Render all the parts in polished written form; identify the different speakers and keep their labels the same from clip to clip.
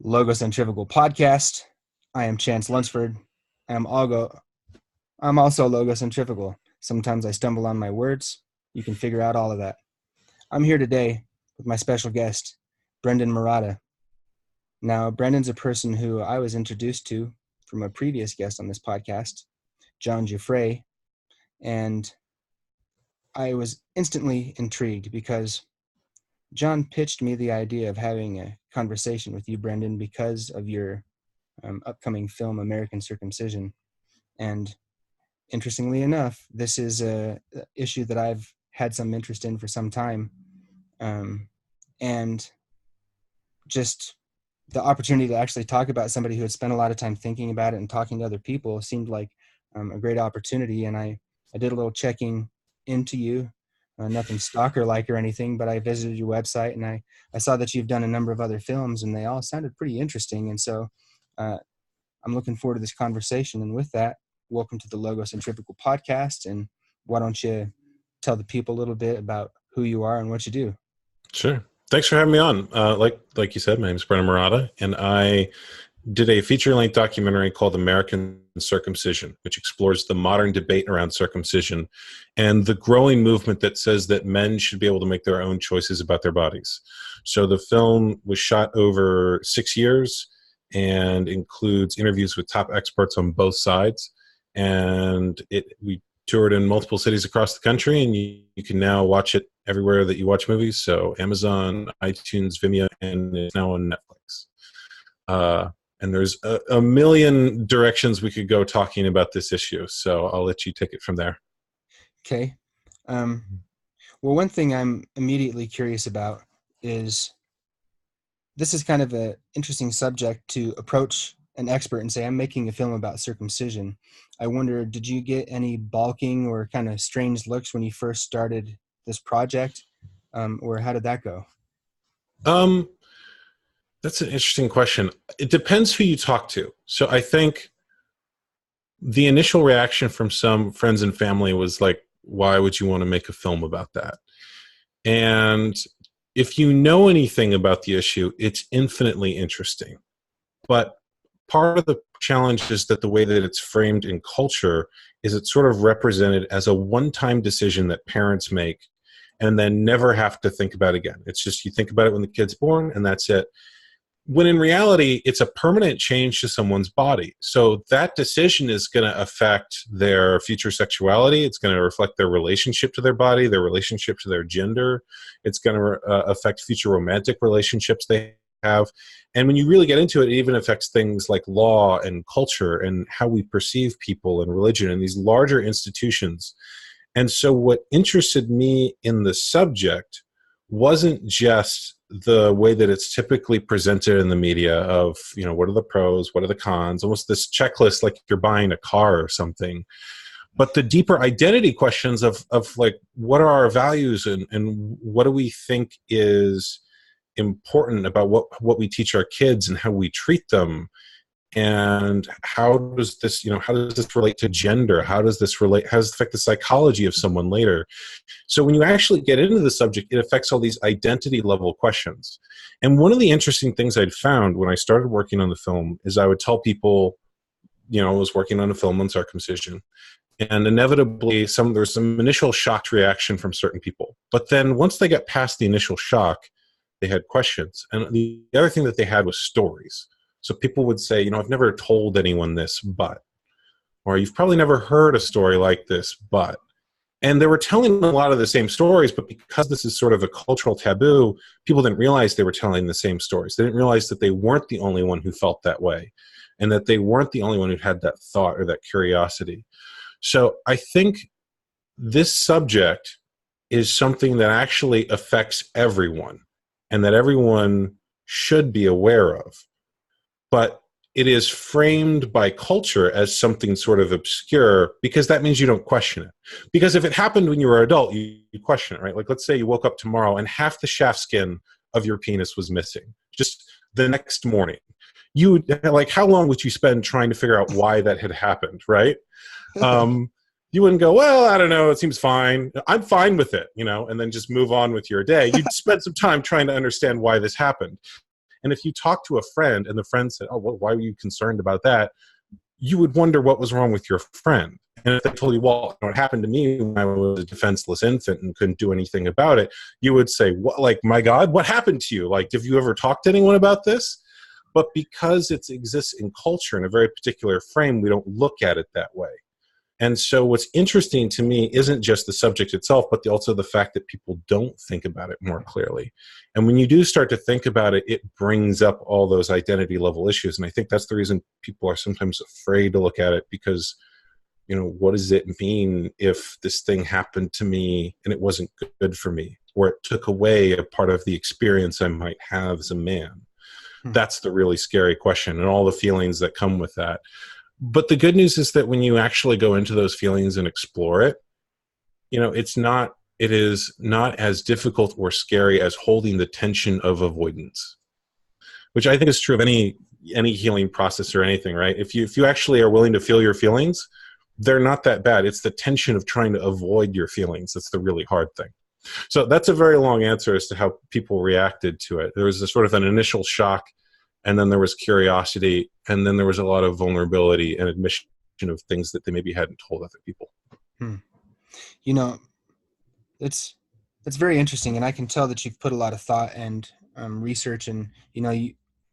Speaker 1: Logocentrifugal podcast. I am Chance Lunsford. I'm also logocentrifugal. Sometimes I stumble on my words. You can figure out all of that. I'm here today with my special guest, Brendon Marotta. Now, Brendon's a person who I was introduced to from a previous guest on this podcast, John Giuffre, and I was instantly intrigued because John pitched me the idea of having a conversation with you, Brendon, because of your upcoming film, American Circumcision. And interestingly enough, this is a issue that I've had some interest in for some time. And just the opportunity to actually talk about somebody who had spent a lot of time thinking about it and talking to other people seemed like a great opportunity. And I did a little checking into you. Nothing stalker-like or anything, but I visited your website and I saw that you've done a number of other films and they all sounded pretty interesting. And so I'm looking forward to this conversation. And with that, welcome to the Logocentrifugal podcast. And why don't you tell the people a little bit about who you are and what you do?
Speaker 2: Sure. Thanks for having me on. Like you said, my name is Brendon Marotta, and I did a feature-length documentary called American Circumcision, which explores the modern debate around circumcision and the growing movement that says that men should be able to make their own choices about their bodies. So the film was shot over 6 years and includes interviews with top experts on both sides. And we toured in multiple cities across the country, and you can now watch it everywhere that you watch movies. So Amazon, iTunes, Vimeo, and it's now on Netflix. And there's a million directions we could go talking about this issue. So I'll let you take it from there.
Speaker 1: Okay. Well, one thing I'm immediately curious about is this is kind of an interesting subject to approach an expert and say, I'm making a film about circumcision. I wonder, did you get any balking or kind of strange looks when you first started this project? Or how did that go?
Speaker 2: That's an interesting question. It depends who you talk to. So I think the initial reaction from some friends and family was like, why would you want to make a film about that? And if you know anything about the issue, it's infinitely interesting. But part of the challenge is that the way that it's framed in culture is it's sort of represented as a one-time decision that parents make and then never have to think about again. It's just you think about it when the kid's born and that's it. When in reality, it's a permanent change to someone's body. So that decision is going to affect their future sexuality. It's going to reflect their relationship to their body, their relationship to their gender. It's going to affect future romantic relationships they have. And when you really get into it, it even affects things like law and culture and how we perceive people and religion and these larger institutions. And so what interested me in the subject wasn't just the way that it's typically presented in the media of, you know, what are the pros, what are the cons, almost this checklist like you're buying a car or something. But the deeper identity questions of like, what are our values and what do we think is important about what we teach our kids and how we treat them, and how does this relate to gender, how does it affect the psychology of someone later. So when you actually get into the subject, it affects all these identity level questions. And one of the interesting things I'd found when I started working on the film is I would tell people, you know, I was working on a film on circumcision, and inevitably there was some initial shocked reaction from certain people, but then once they got past the initial shock, they had questions. And the other thing that they had was stories. So people would say, you know, I've never told anyone this, but, or you've probably never heard a story like this, but. And they were telling a lot of the same stories, but because this is sort of a cultural taboo, people didn't realize they were telling the same stories. They didn't realize that they weren't the only one who felt that way, and that they weren't the only one who had that thought or that curiosity. So I think this subject is something that actually affects everyone, and that everyone should be aware of. But it is framed by culture as something sort of obscure because that means you don't question it. Because if it happened when you were an adult, you question it, right? Like, let's say you woke up tomorrow and half the shaft skin of your penis was missing just the next morning. You would, like, how long would you spend trying to figure out why that had happened, right? You wouldn't go, well, I don't know, it seems fine. I'm fine with it, you know, and then just move on with your day. You'd spend some time trying to understand why this happened. And if you talk to a friend and the friend said, oh, well, why were you concerned about that? You would wonder what was wrong with your friend. And if they told you, well, what happened to me when I was a defenseless infant and couldn't do anything about it, you would say, what, like, my God, what happened to you? Like, have you ever talked to anyone about this? But because it exists in culture in a very particular frame, we don't look at it that way. And so what's interesting to me isn't just the subject itself, but also the fact that people don't think about it more clearly. And when you do start to think about it, it brings up all those identity level issues. And I think that's the reason people are sometimes afraid to look at it, because, you know, what does it mean if this thing happened to me and it wasn't good for me, or it took away a part of the experience I might have as a man? That's the really scary question, and all the feelings that come with that. But the good news is that when you actually go into those feelings and explore it, you know, it is not as difficult or scary as holding the tension of avoidance, which I think is true of any healing process or anything, right? If you actually are willing to feel your feelings, they're not that bad. It's the tension of trying to avoid your feelings that's the really hard thing. So that's a very long answer as to how people reacted to it. There was a sort of an initial shock, and then there was curiosity, and then there was a lot of vulnerability and admission of things that they maybe hadn't told other people.
Speaker 1: You know, it's very interesting, and I can tell that you've put a lot of thought and research, and, you know,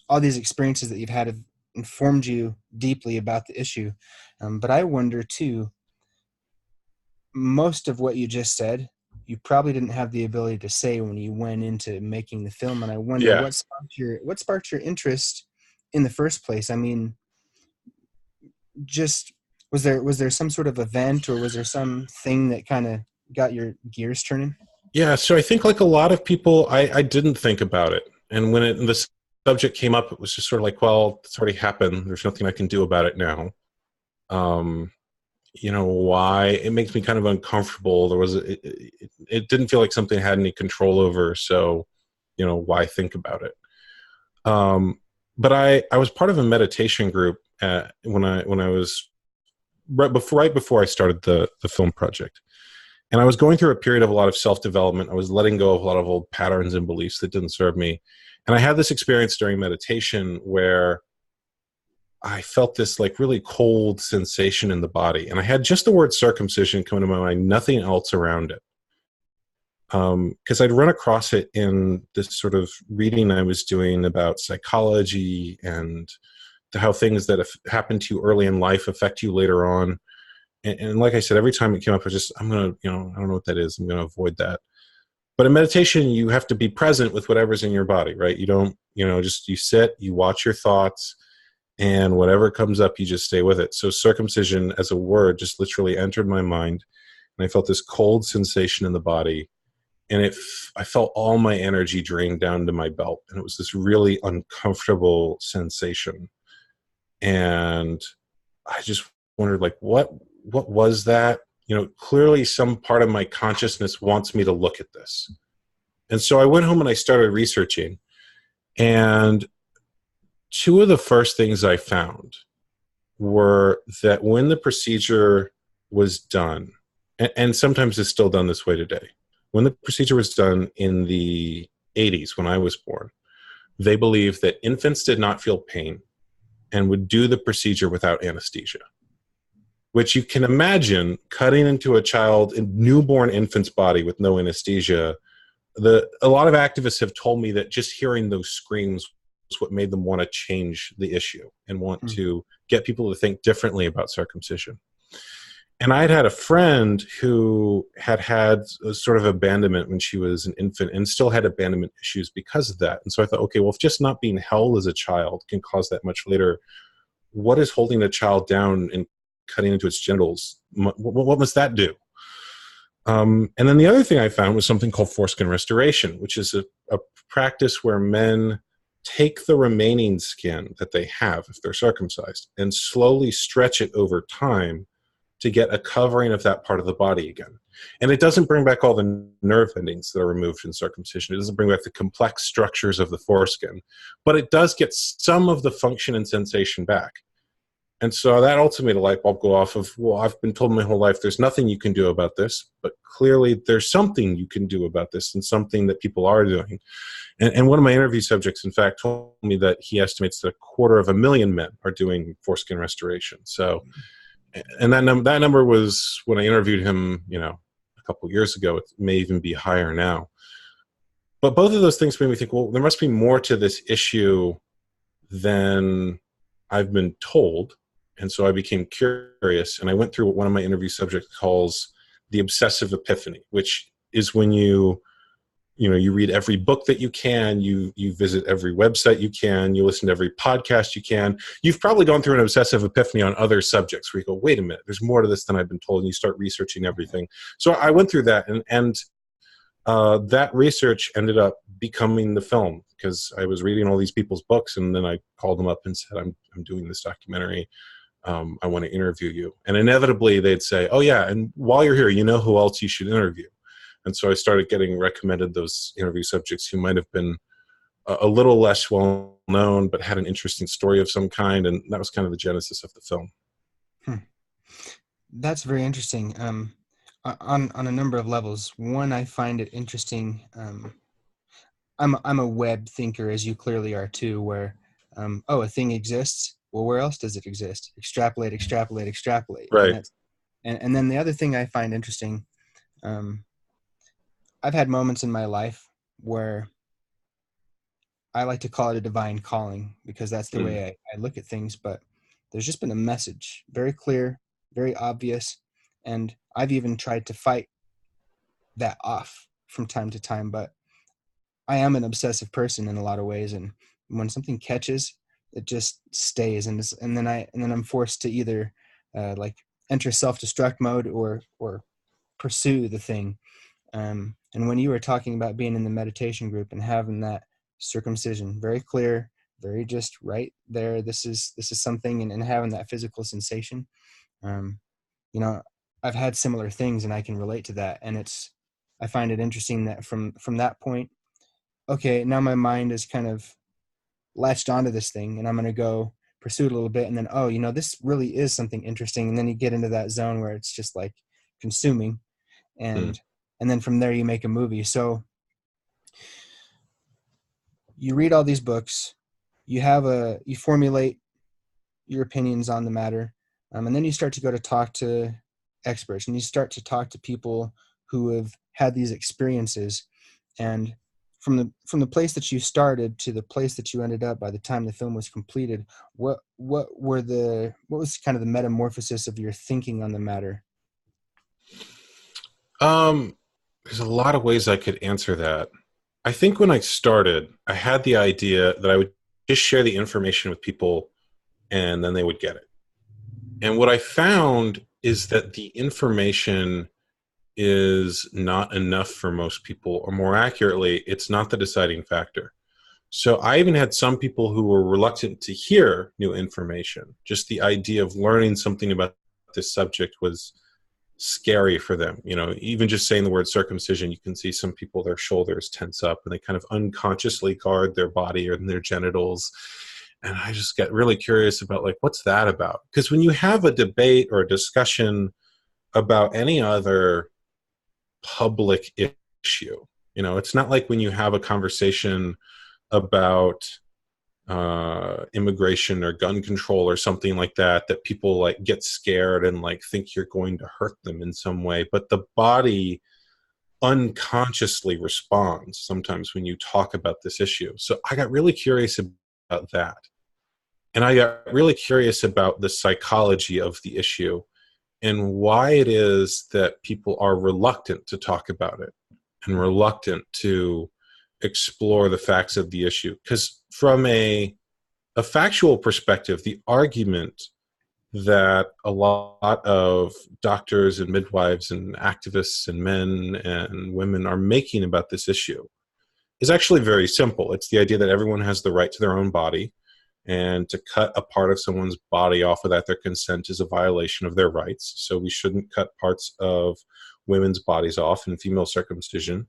Speaker 1: all these experiences that you've had have informed you deeply about the issue. But I wonder too, most of what you just said, you probably didn't have the ability to say when you went into making the film, and I wonder what sparked your interest in the first place. I mean, just was there some sort of event, or was there something that kind of got your gears turning?
Speaker 2: Yeah, so I think, like a lot of people, I didn't think about it, and when the subject came up, it was just sort of like, well, it's already happened. There's nothing I can do about it now. You know, why? It makes me kind of uncomfortable. It didn't feel like something I had any control over, so, you know, why think about it? But I was part of a meditation group when I was right before I started the film project, and I was going through a period of a lot of self-development. I was letting go of a lot of old patterns and beliefs that didn't serve me, and I had this experience during meditation where I felt this like really cold sensation in the body. And I had just the word circumcision come to my mind, nothing else around it. Because I'd run across it in this sort of reading I was doing about psychology and how things that have happened to you early in life affect you later on. And like I said, every time it came up, I was just, I'm going to, you know, I don't know what that is. I'm going to avoid that. But in meditation, you have to be present with whatever's in your body, right? You don't, you know, just you sit, you watch your thoughts, and whatever comes up, you just stay with it. So circumcision as a word just literally entered my mind, and I felt this cold sensation in the body, and I felt all my energy drained down to my belt, and it was this really uncomfortable sensation. And I just wondered, like, what was that? You know, clearly some part of my consciousness wants me to look at this. And so I went home and I started researching, and two of the first things I found were that when the procedure was done, and sometimes it's still done this way today, when the procedure was done in the 80s, when I was born, they believed that infants did not feel pain and would do the procedure without anesthesia, which you can imagine cutting into a newborn infant's body with no anesthesia. A lot of activists have told me that just hearing those screams was what made them want to change the issue and want to get people to think differently about circumcision. And I had a friend who had a sort of abandonment when she was an infant and still had abandonment issues because of that. And so I thought, okay, well, if just not being held as a child can cause that much later, what is holding a child down and cutting into its genitals? What must that do? And then the other thing I found was something called foreskin restoration, which is a practice where men take the remaining skin that they have if they're circumcised and slowly stretch it over time to get a covering of that part of the body again. And it doesn't bring back all the nerve endings that are removed in circumcision. It doesn't bring back the complex structures of the foreskin, but it does get some of the function and sensation back. And so that also made a light bulb go off of, well, I've been told my whole life there's nothing you can do about this, but clearly there's something you can do about this and something that people are doing. And one of my interview subjects, in fact, told me that he estimates that 250,000 men are doing foreskin restoration. So, and that number was when I interviewed him, a couple of years ago. It may even be higher now. But both of those things made me think, well, there must be more to this issue than I've been told. And so I became curious, and I went through what one of my interview subjects calls the obsessive epiphany, which is when you read every book that you can, you visit every website you can, you listen to every podcast you can. You've probably gone through an obsessive epiphany on other subjects where you go, wait a minute, there's more to this than I've been told, and you start researching everything. So I went through that, and that research ended up becoming the film, because I was reading all these people's books, and then I called them up and said, I'm doing this documentary. I want to interview you. And inevitably they'd say, oh yeah, and while you're here, you know who else you should interview. And so I started getting recommended those interview subjects who might have been a little less well known, but had an interesting story of some kind. And that was kind of the genesis of the film.
Speaker 1: That's very interesting. On a number of levels. One, I find it interesting. I'm a web thinker, as you clearly are too, where, a thing exists. Well, where else does it exist? Extrapolate.
Speaker 2: Right.
Speaker 1: And then the other thing I find interesting, I've had moments in my life where I like to call it a divine calling, because that's the way I look at things. But there's just been a message, very clear, very obvious. And I've even tried to fight that off from time to time. But I am an obsessive person in a lot of ways. And when something catches, it just stays. And then I'm forced to either enter self-destruct mode or pursue the thing. And when you were talking about being in the meditation group and having that circumcision, very clear, very just right there, this is something, and having that physical sensation, I've had similar things and I can relate to that. And I find it interesting that from that point, okay, now my mind is kind of latched onto this thing, and I'm going to go pursue it a little bit. And then, this really is something interesting. And then you get into that zone where it's just like consuming, and then from there you make a movie. So you read all these books, you formulate your opinions on the matter. And then you start to go to talk to experts, and you start to talk to people who have had these experiences. And from the place that you started to the place that you ended up by the time the film was completed, what was kind of the metamorphosis of your thinking on the matter?
Speaker 2: There's a lot of ways I could answer that. I think when I started, I had the idea that I would just share the information with people and then they would get it. And what I found is that the information is not enough for most people, or more accurately, it's not the deciding factor. So I even had some people who were reluctant to hear new information. Just the idea of learning something about this subject was scary for them. Even just saying the word circumcision, you can see some people, their shoulders tense up and they kind of unconsciously guard their body or their genitals. And I just get really curious about, what's that about? Because when you have a debate or a discussion about any other public issue, it's not like when you have a conversation about immigration or gun control or something like that people get scared and think you're going to hurt them in some way. But the body unconsciously responds sometimes when you talk about this issue. So I got really curious about that. And I got really curious about the psychology of the issue and why it is that people are reluctant to talk about it and reluctant to explore the facts of the issue. Because from a factual perspective, the argument that a lot of doctors and midwives and activists and men and women are making about this issue is actually very simple. It's the idea that everyone has the right to their own body, and to cut a part of someone's body off without their consent is a violation of their rights. So we shouldn't cut parts of women's bodies off in female circumcision,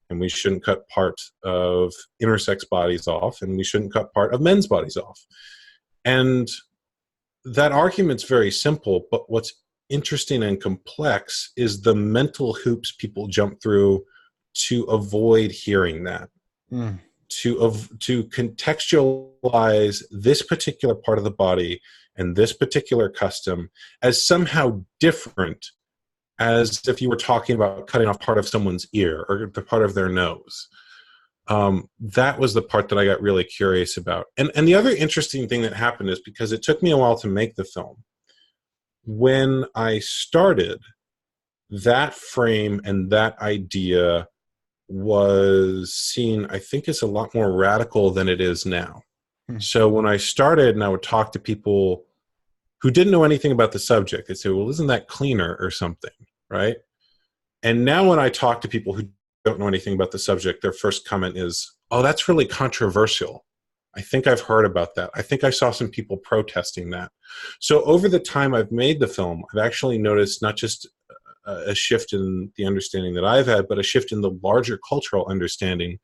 Speaker 2: and we shouldn't cut part of intersex bodies off, and we shouldn't cut part of men's bodies off. And that argument's very simple, but what's interesting and complex is the mental hoops people jump through to avoid hearing that,
Speaker 1: Mm.
Speaker 2: to contextualize this particular part of the body and this particular custom as somehow different, as if you were talking about cutting off part of someone's ear or the part of their nose. That was the part that I got really curious about. And the other interesting thing that happened is, because it took me a while to make the film, when I started, that frame and that idea was seen, I think, as a lot more radical than it is now.
Speaker 1: Hmm.
Speaker 2: So when I started and I would talk to people who didn't know anything about the subject, they'd say, well, isn't that cleaner or something, right? And now when I talk to people who don't know anything about the subject, their first comment is, oh, that's really controversial. I think I've heard about that. I think I saw some people protesting that. So over the time I've made the film, I've actually noticed not just a shift in the understanding that I've had, but a shift in the larger cultural understanding,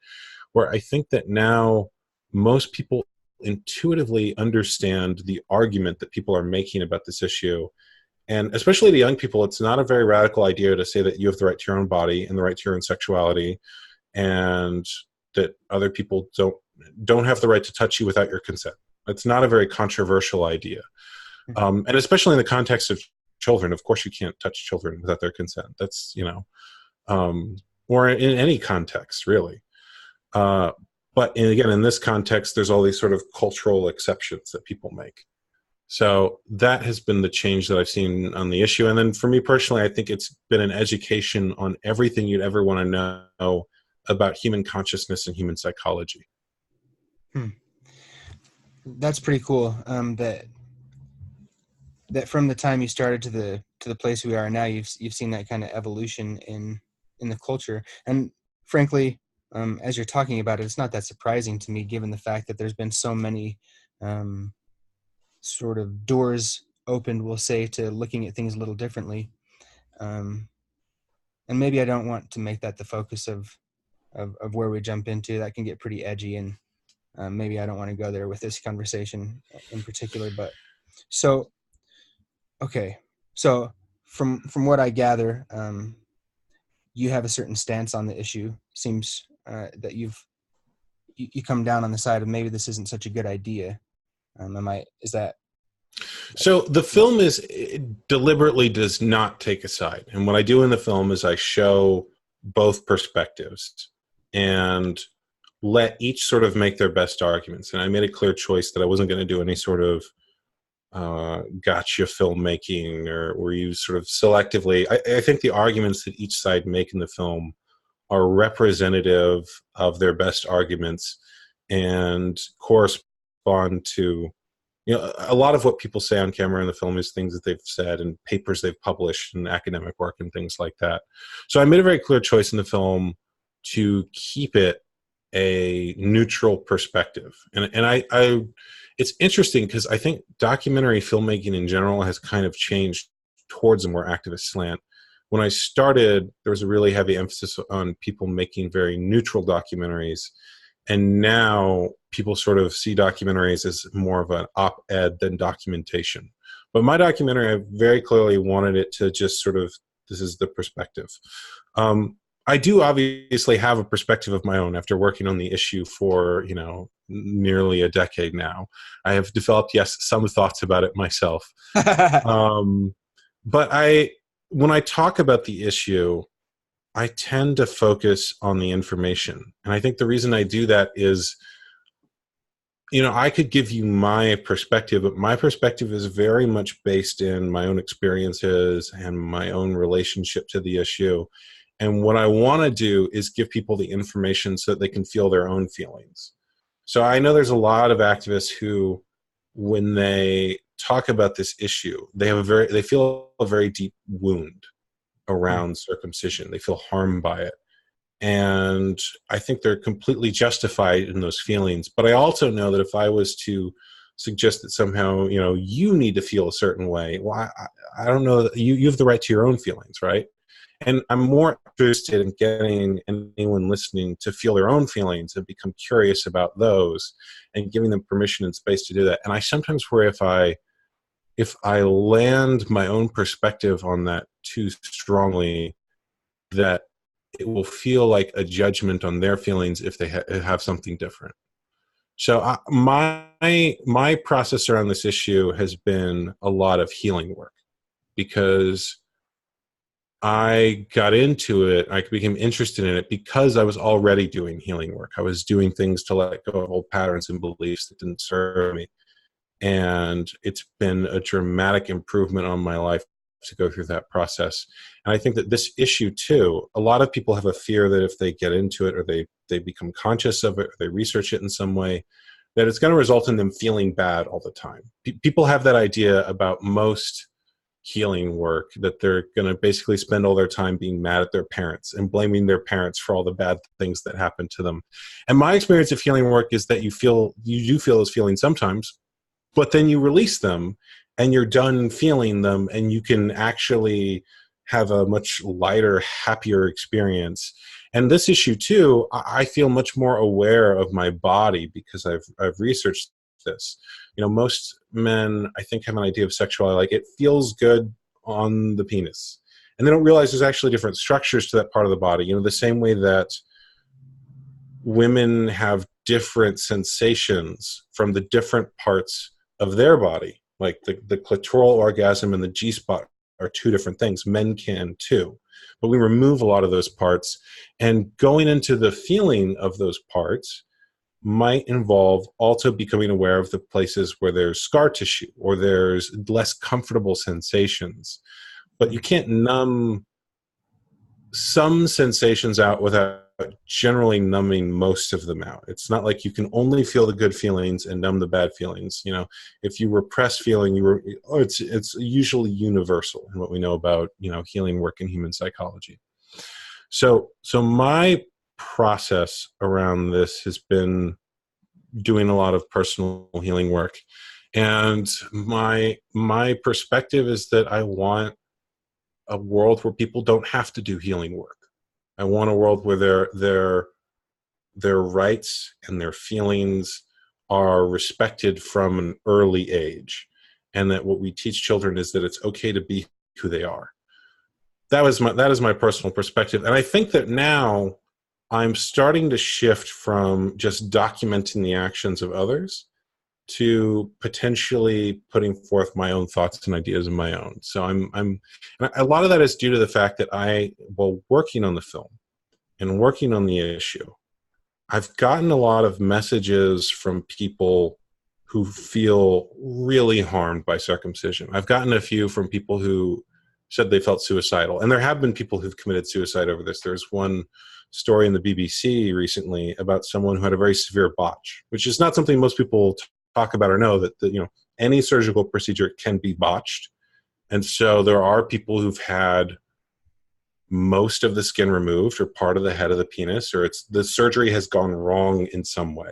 Speaker 2: where I think that now most people intuitively understand the argument that people are making about this issue. And especially to young people, it's not a very radical idea to say that you have the right to your own body and the right to your own sexuality, and that other people don't have the right to touch you without your consent. It's not a very controversial idea. And especially in the context of children, of course you can't touch children without their consent. That's, or in any context, really. But again, in this context, there's all these sort of cultural exceptions that people make. So that has been the change that I've seen on the issue. And then for me personally, I think it's been an education on everything you'd ever want to know about human consciousness and human psychology.
Speaker 1: That's pretty cool. That from the time you started to the place we are now, you've seen that kind of evolution in the culture. And frankly, as you're talking about it, it's not that surprising to me, given the fact that there's been so many sort of doors opened, we'll say, to looking at things a little differently. And maybe I don't want to make that the focus of where we jump into. That can get pretty edgy, and maybe I don't want to go there with this conversation in particular. But so, okay, so from what I gather, you have a certain stance on the issue. Seems that you come down on the side of maybe this isn't such a good idea. Is that?
Speaker 2: So the film it deliberately does not take a side. And what I do in the film is I show both perspectives and let each sort of make their best arguments. And I made a clear choice that I wasn't going to do any sort of gotcha filmmaking or where you sort of selectively. I think the arguments that each side make in the film are representative of their best arguments and correspond to, a lot of what people say on camera in the film is things that they've said and papers they've published and academic work and things like that. So I made a very clear choice in the film to keep it a neutral perspective. And I it's interesting because I think documentary filmmaking in general has kind of changed towards a more activist slant. When I started, there was a really heavy emphasis on people making very neutral documentaries. And now people sort of see documentaries as more of an op-ed than documentation. But my documentary, I very clearly wanted it to just sort of, this is the perspective. I do obviously have a perspective of my own after working on the issue for, nearly a decade now. I have developed, yes, some thoughts about it myself. But when I talk about the issue, I tend to focus on the information. And I think the reason I do that is, I could give you my perspective, but my perspective is very much based in my own experiences and my own relationship to the issue. And what I want to do is give people the information so that they can feel their own feelings. So I know there's a lot of activists who, when they talk about this issue, they feel a very deep wound around circumcision. They feel harmed by it. And I think they're completely justified in those feelings. But I also know that if I was to suggest that somehow, you need to feel a certain way, well, I don't know that you have the right to your own feelings, right? And I'm more interested in getting anyone listening to feel their own feelings and become curious about those and giving them permission and space to do that. And I sometimes worry if I if I land my own perspective on that too strongly, that it will feel like a judgment on their feelings if they have something different. So my process around this issue has been a lot of healing work, because I got into it, I became interested in it because I was already doing healing work. I was doing things to let go of old patterns and beliefs that didn't serve me. And it's been a dramatic improvement on my life to go through that process. And I think that this issue too, a lot of people have a fear that if they get into it, or they become conscious of it, or they research it in some way, that it's going to result in them feeling bad all the time. People have that idea about most healing work, that they're going to basically spend all their time being mad at their parents and blaming their parents for all the bad things that happen to them. And my experience of healing work is that you do feel those feelings sometimes, but then you release them and you're done feeling them, and you can actually have a much lighter, happier experience. And this issue too, I feel much more aware of my body because I've researched this. You know, most men, I think, have an idea of sexuality like it feels good on the penis, and they don't realize there's actually different structures to that part of the body. You know, the same way that women have different sensations from the different parts of their body, like the clitoral orgasm and the G-spot are two different things. Men can too, but we remove a lot of those parts, and going into the feeling of those parts might involve also becoming aware of the places where there's scar tissue or there's less comfortable sensations. But you can't numb some sensations out without generally numbing most of them out. It's not like you can only feel the good feelings and numb the bad feelings. You know, if you repress feeling, it's usually universal in what we know about, you know, healing work in human psychology. So my process around this has been doing a lot of personal healing work, and my perspective is that I want a world where people don't have to do healing work. I want a world where their rights and their feelings are respected from an early age, and that what we teach children is that it's okay to be who they are. That is my personal perspective. And I think that now I'm starting to shift from just documenting the actions of others to potentially putting forth my own thoughts and ideas of my own. So and a lot of that is due to the fact that while working on the film and working on the issue, I've gotten a lot of messages from people who feel really harmed by circumcision. I've gotten a few from people who said they felt suicidal. And there have been people who've committed suicide over this. There's one story in the BBC recently about someone who had a very severe botch, which is not something most people talk about or know, that you know, any surgical procedure can be botched. And so there are people who've had most of the skin removed, or part of the head of the penis, or the surgery has gone wrong in some way.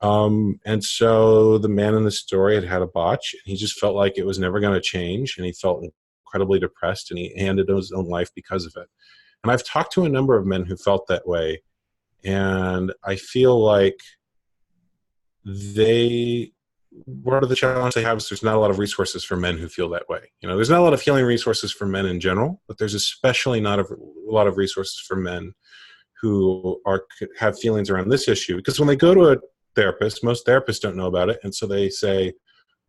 Speaker 2: And so the man in the story had a botch, and he just felt like it was never going to change, and he felt incredibly depressed, and he ended his own life because of it. And I've talked to a number of men who felt that way, and I feel like part of the challenge they have is there's not a lot of resources for men who feel that way. You know, there's not a lot of healing resources for men in general, but there's especially not a lot of resources for men who have feelings around this issue. Because when they go to a therapist, most therapists don't know about it, and so they say,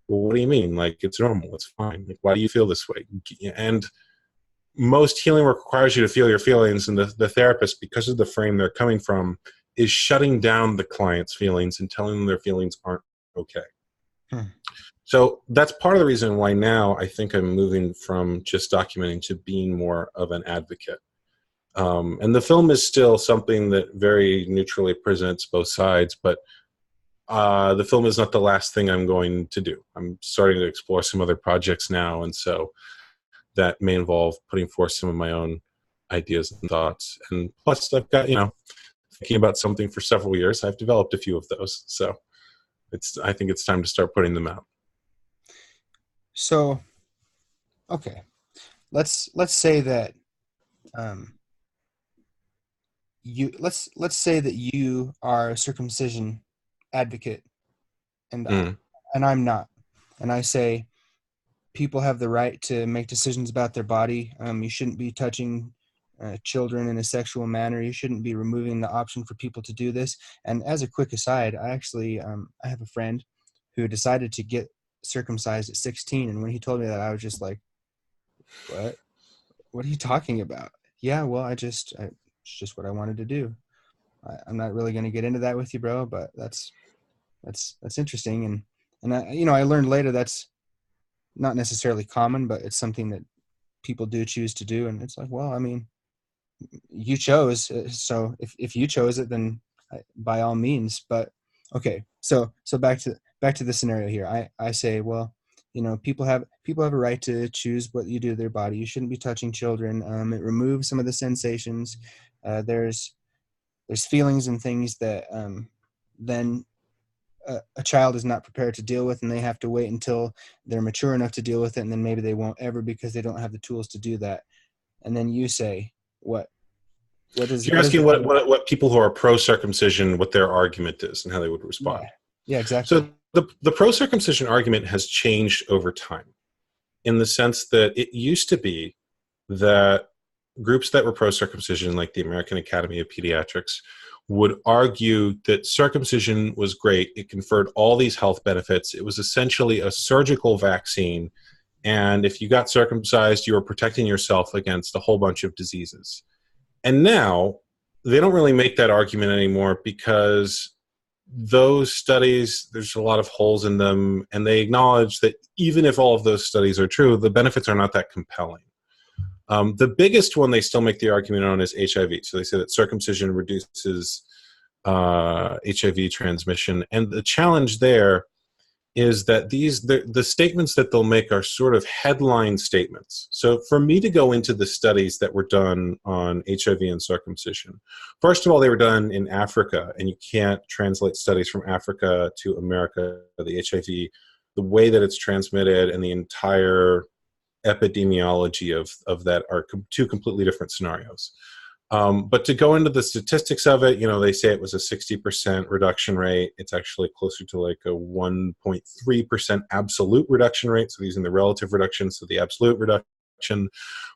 Speaker 2: well, what do you mean? Like, it's normal, it's fine. Like, why do you feel this way? And most healing work requires you to feel your feelings, and the therapist, because of the frame they're coming from, is shutting down the client's feelings and telling them their feelings aren't okay. So that's part of the reason why now I think I'm moving from just documenting to being more of an advocate. And the film is still something that very neutrally presents both sides, but the film is not the last thing I'm going to do. I'm starting to explore some other projects now, and so that may involve putting forth some of my own ideas and thoughts. And plus, I've got, thinking about something for several years. I've developed a few of those, so I think it's time to start putting them out.
Speaker 1: So, okay, let's say that let's say that you are a circumcision advocate, and I'm not, and I say people have the right to make decisions about their body. You shouldn't be touching children in a sexual manner. You shouldn't be removing the option for people to do this. And as a quick aside, I actually I have a friend who decided to get circumcised at 16, and when he told me that, I was just like, "What? What are you talking about?" Yeah, well, it's just what I wanted to do. I'm not really going to get into that with you, bro, but that's interesting. And I learned later that's not necessarily common, but it's something that people do choose to do. And it's like, well, I mean, you chose, so if you chose it, then by all means. But okay, so back to the scenario here. I say, well, people have a right to choose what you do to their body. You shouldn't be touching children. It removes some of the sensations. There's feelings and things that then a child is not prepared to deal with, and they have to wait until they're mature enough to deal with it, and then maybe they won't ever because they don't have the tools to do that. And then you say, what is?
Speaker 2: You're asking what people who are pro-circumcision, what their argument is and how they would respond.
Speaker 1: Yeah, exactly.
Speaker 2: So the pro-circumcision argument has changed over time, in the sense that it used to be that groups that were pro-circumcision, like the American Academy of Pediatrics, would argue that circumcision was great. It conferred all these health benefits. It was essentially a surgical vaccine. And if you got circumcised, you were protecting yourself against a whole bunch of diseases. And now they don't really make that argument anymore, because those studies, there's a lot of holes in them, and they acknowledge that even if all of those studies are true, the benefits are not that compelling. The biggest one they still make the argument on is HIV. So they say that circumcision reduces HIV transmission. And the challenge there is that the statements that they'll make are sort of headline statements. So for me to go into the studies that were done on HIV and circumcision, first of all, they were done in Africa, and you can't translate studies from Africa to America. The HIV, the way that it's transmitted and the entire epidemiology of that are two completely different scenarios. But to go into the statistics of it, they say it was a 60% reduction rate. It's actually closer to like a 1.3% absolute reduction rate. So using the relative reduction, so the absolute reduction,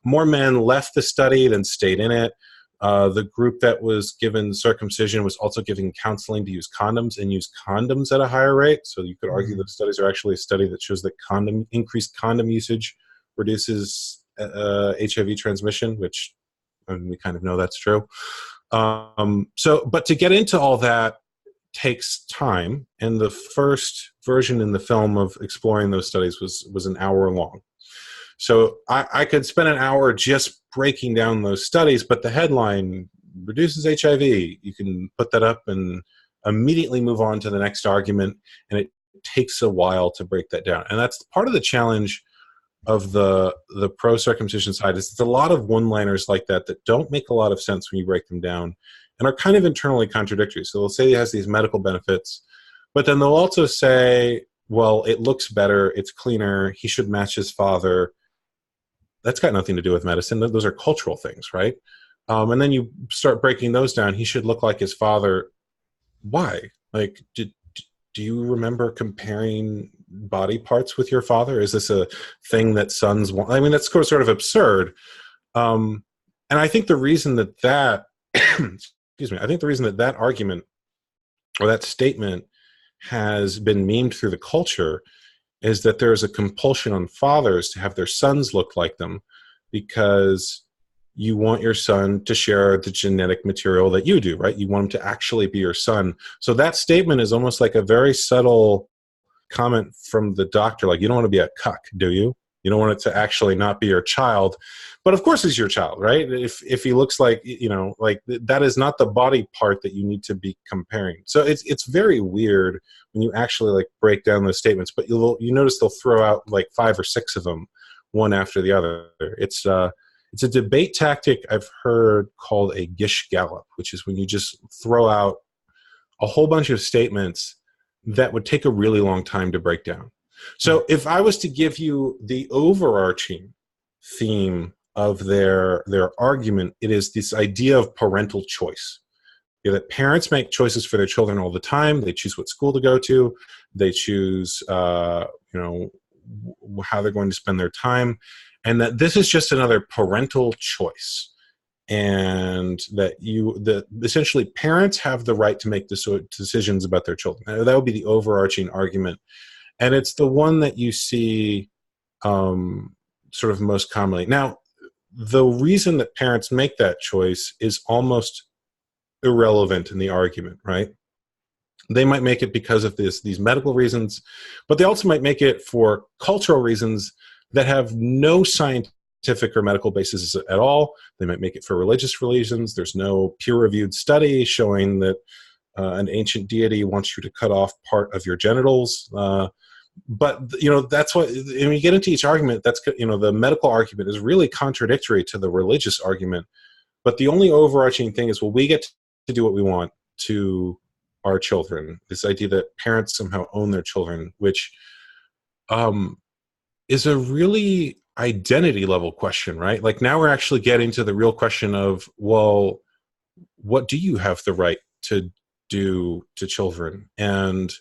Speaker 2: more men left the study than stayed in it. The group that was given circumcision was also given counseling to use condoms, and use condoms at a higher rate. So you could argue that studies are actually a study that shows that increased condom usage reduces HIV transmission, which we kind of know that's true. But to get into all that takes time, and the first version in the film of exploring those studies was an hour long. So I could spend an hour just breaking down those studies, but the headline reduces HIV. You can put that up and immediately move on to the next argument, and it takes a while to break that down. And that's part of the challenge of the pro-circumcision side, is it's a lot of one-liners like that don't make a lot of sense when you break them down, and are kind of internally contradictory. So they'll say it has these medical benefits, but then they'll also say, well, it looks better, it's cleaner, he should match his father. That's got nothing to do with medicine. Those are cultural things, right? And then you start breaking those down. He should look like his father. Why? Like, do you remember comparing body parts with your father? Is this a thing that sons want? I mean, that's sort of absurd. And I think the reason that excuse me, I think the reason that argument or that statement has been memed through the culture is that there is a compulsion on fathers to have their sons look like them, because you want your son to share the genetic material that you do, right? You want him to actually be your son. So that statement is almost like a very subtle comment from the doctor, like, you don't want to be a cuck, do you? You don't want it to actually not be your child. But of course he's your child, right? If he looks like, like that is not the body part that you need to be comparing. So it's very weird when you actually like break down those statements, but you notice they'll throw out like 5 or 6 of them, one after the other. It's a debate tactic I've heard called a gish gallop, which is when you just throw out a whole bunch of statements that would take a really long time to break down. So if I was to give you the overarching theme of their argument, it is this idea of parental choice. That parents make choices for their children all the time. They choose what school to go to. They choose, how they're going to spend their time, and that this is just another parental choice, and that essentially parents have the right to make decisions about their children. That would be the overarching argument, and it's the one that you see sort of most commonly. Now, the reason that parents make that choice is almost irrelevant in the argument, right? They might make it because of these medical reasons, but they also might make it for cultural reasons that have no scientific or medical basis at all. They might make it for religious reasons. There's no peer-reviewed study showing that an ancient deity wants you to cut off part of your genitals. But that's what, when you get into each argument, that's, the medical argument is really contradictory to the religious argument. But the only overarching thing is, well, we get to do what we want to our children. This idea that parents somehow own their children, which is a really identity level question, right? Like, now we're actually getting to the real question of, well, what do you have the right to do to children? And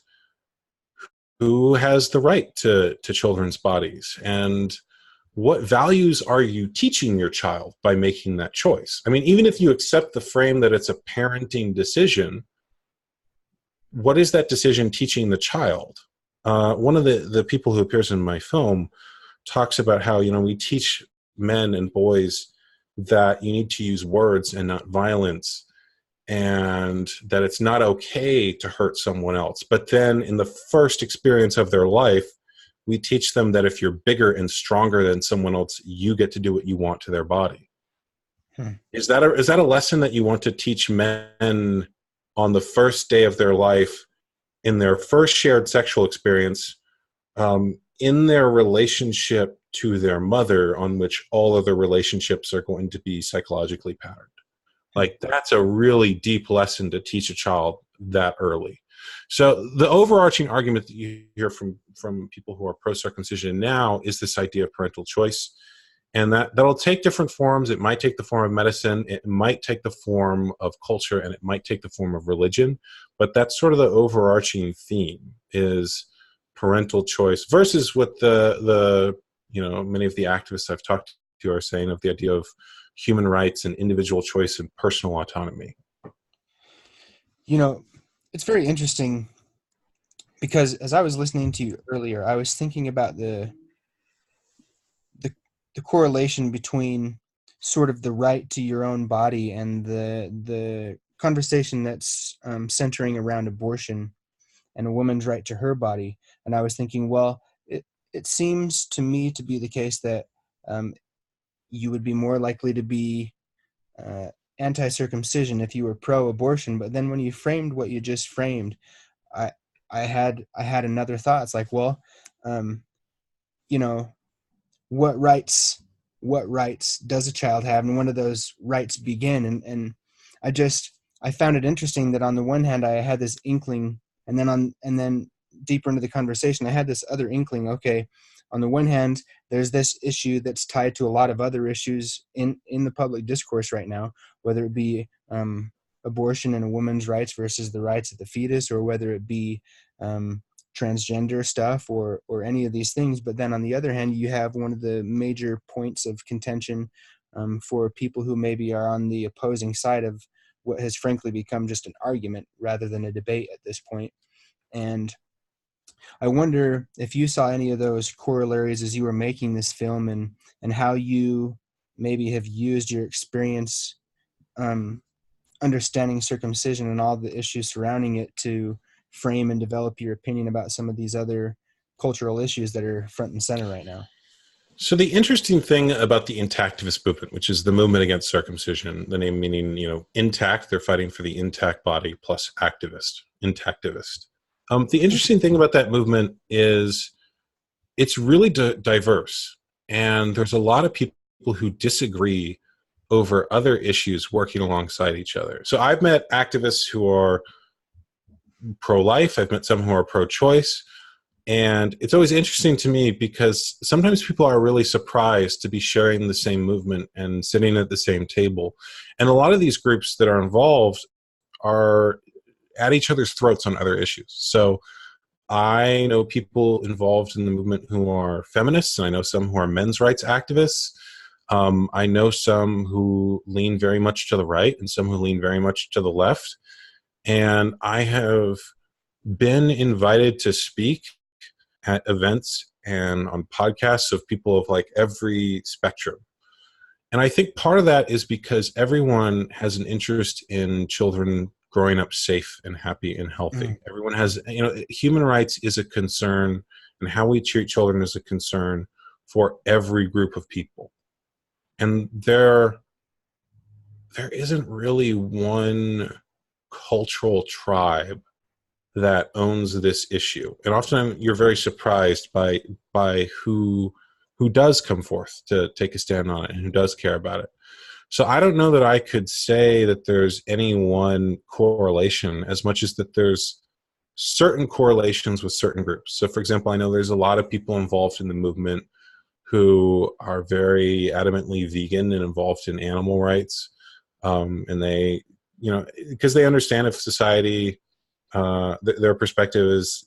Speaker 2: who has the right to children's bodies? And what values are you teaching your child by making that choice? I mean, even if you accept the frame that it's a parenting decision, what is that decision teaching the child? One of the people who appears in my film talks about how, we teach men and boys that you need to use words and not violence, and that it's not okay to hurt someone else. But then in the first experience of their life, we teach them that if you're bigger and stronger than someone else, you get to do what you want to their body. Is that a lesson that you want to teach men on the first day of their life, in their first shared sexual experience, in their relationship to their mother, on which all other relationships are going to be psychologically patterned? Like, that's a really deep lesson to teach a child that early. So the overarching argument that you hear from people who are pro-circumcision now is this idea of parental choice. And that'll take different forms. It might take the form of medicine, it might take the form of culture, and it might take the form of religion. But that's sort of the overarching theme, is parental choice versus what the many of the activists I've talked to are saying, of the idea of human rights and individual choice and personal autonomy.
Speaker 1: It's very interesting, because as I was listening to you earlier, I was thinking about the correlation between sort of the right to your own body and the conversation that's centering around abortion and a woman's right to her body. And I was thinking, well, it seems to me to be the case that you would be more likely to be anti-circumcision if you were pro-abortion. But then when you framed what you just framed, I had another thought. It's like, well, what rights does a child have, and when do those rights begin? And I found it interesting that on the one hand I had this inkling, and then deeper into the conversation I had this other inkling. Okay, on the one hand, there's this issue that's tied to a lot of other issues in the public discourse right now, whether it be abortion and a woman's rights versus the rights of the fetus, or whether it be transgender stuff or any of these things. But then on the other hand, you have one of the major points of contention for people who maybe are on the opposing side of what has frankly become just an argument rather than a debate at this point. And I wonder if you saw any of those corollaries as you were making this film, and how you maybe have used your experience understanding circumcision and all the issues surrounding it to frame and develop your opinion about some of these other cultural issues that are front and center right now.
Speaker 2: So the interesting thing about the intactivist movement, which is the movement against circumcision, the name meaning, intact, they're fighting for the intact body, plus activist, intactivist. The interesting thing about that movement is it's really diverse, and there's a lot of people who disagree over other issues working alongside each other. So I've met activists who are pro-life, I've met some who are pro-choice, and it's always interesting to me because sometimes people are really surprised to be sharing the same movement and sitting at the same table. And a lot of these groups that are involved are at each other's throats on other issues. So I know people involved in the movement who are feminists, and I know some who are men's rights activists. I know some who lean very much to the right and some who lean very much to the left. And I have been invited to speak at events and on podcasts of people of like every spectrum. And I think part of that is because everyone has an interest in children growing up safe and happy and healthy.
Speaker 1: Mm.
Speaker 2: Everyone has, human rights is a concern, and how we treat children is a concern for every group of people. And there isn't really one cultural tribe that owns this issue. And often you're very surprised by who does come forth to take a stand on it and who does care about it. So I don't know that I could say that there's any one correlation, as much as that there's certain correlations with certain groups. So for example, I know there's a lot of people involved in the movement who are very adamantly vegan and involved in animal rights. And they, because they understand if society, their perspective is,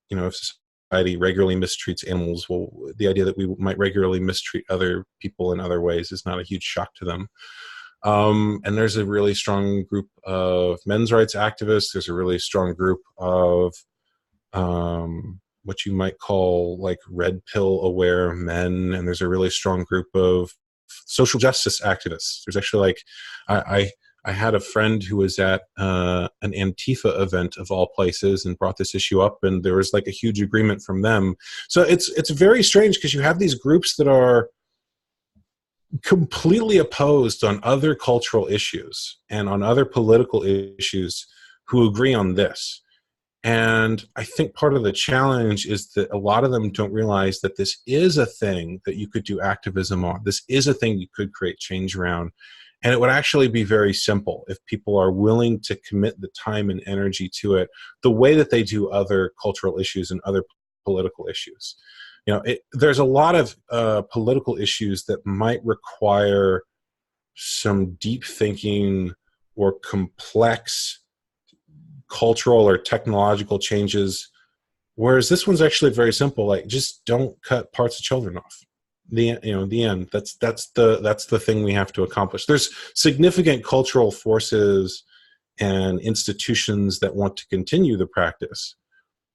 Speaker 2: if society regularly mistreats animals, well, the idea that we might regularly mistreat other people in other ways is not a huge shock to them. And there's a really strong group of men's rights activists. There's a really strong group of what you might call like red pill aware men. And there's a really strong group of social justice activists. There's actually like, I had a friend who was at an Antifa event of all places and brought this issue up, and there was like a huge agreement from them. So it's very strange because you have these groups that are completely opposed on other cultural issues and on other political issues who agree on this. And I think part of the challenge is that a lot of them don't realize that this is a thing that you could do activism on. This is a thing you could create change around. And it would actually be very simple if people are willing to commit the time and energy to it the way that they do other cultural issues and other political issues. There's a lot of political issues that might require some deep thinking or complex cultural or technological changes, whereas this one's actually very simple. Like, just don't cut parts of children off. The end. That's the thing we have to accomplish. There's significant cultural forces and institutions that want to continue the practice,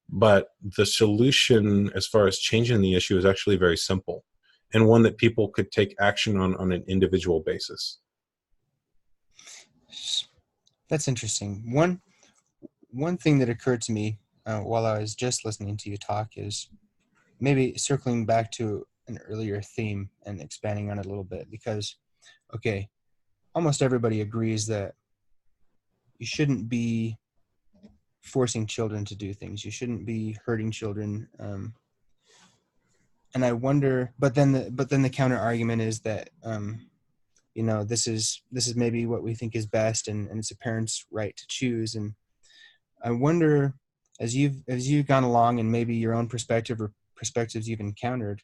Speaker 2: but the solution as far as changing the issue is actually very simple, and one that people could take action on an individual basis.
Speaker 1: That's interesting. One thing that occurred to me while I was just listening to you talk is maybe circling back to an earlier theme and expanding on it a little bit, because, okay, almost everybody agrees that you shouldn't be forcing children to do things. You shouldn't be hurting children. And I wonder, but then the counter argument is that, this is maybe what we think is best, and it's a parent's right to choose. And I wonder, as you've gone along, and maybe your own perspective or perspectives you've encountered,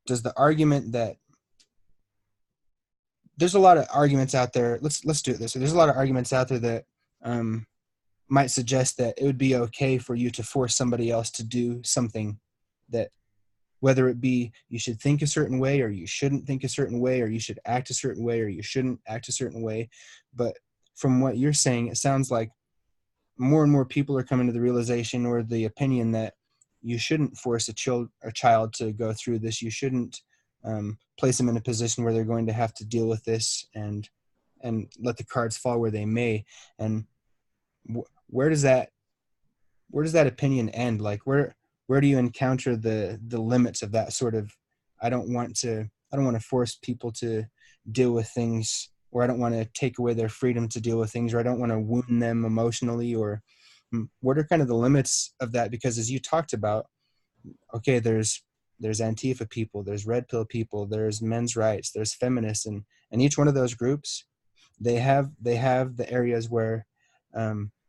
Speaker 1: does the argument that there's a lot of arguments out there, let's do it this way. There's a lot of arguments out there that might suggest that it would be okay for you to force somebody else to do something, that whether it be you should think a certain way or you shouldn't think a certain way, or you should act a certain way or you shouldn't act a certain way. But from what you're saying, it sounds like more and more people are coming to the realization or the opinion that you shouldn't force a child to go through this. You shouldn't place them in a position where they're going to have to deal with this and let the cards fall where they may. And where does that opinion end? Like, where do you encounter the limits of that sort of, I don't want to force people to deal with things, or I don't want to take away their freedom to deal with things, or I don't want to wound them emotionally, or what are kind of the limits of that? Because as you talked about, okay, there's Antifa people, there's red pill people, there's men's rights, there's feminists, and each one of those groups, they have the areas where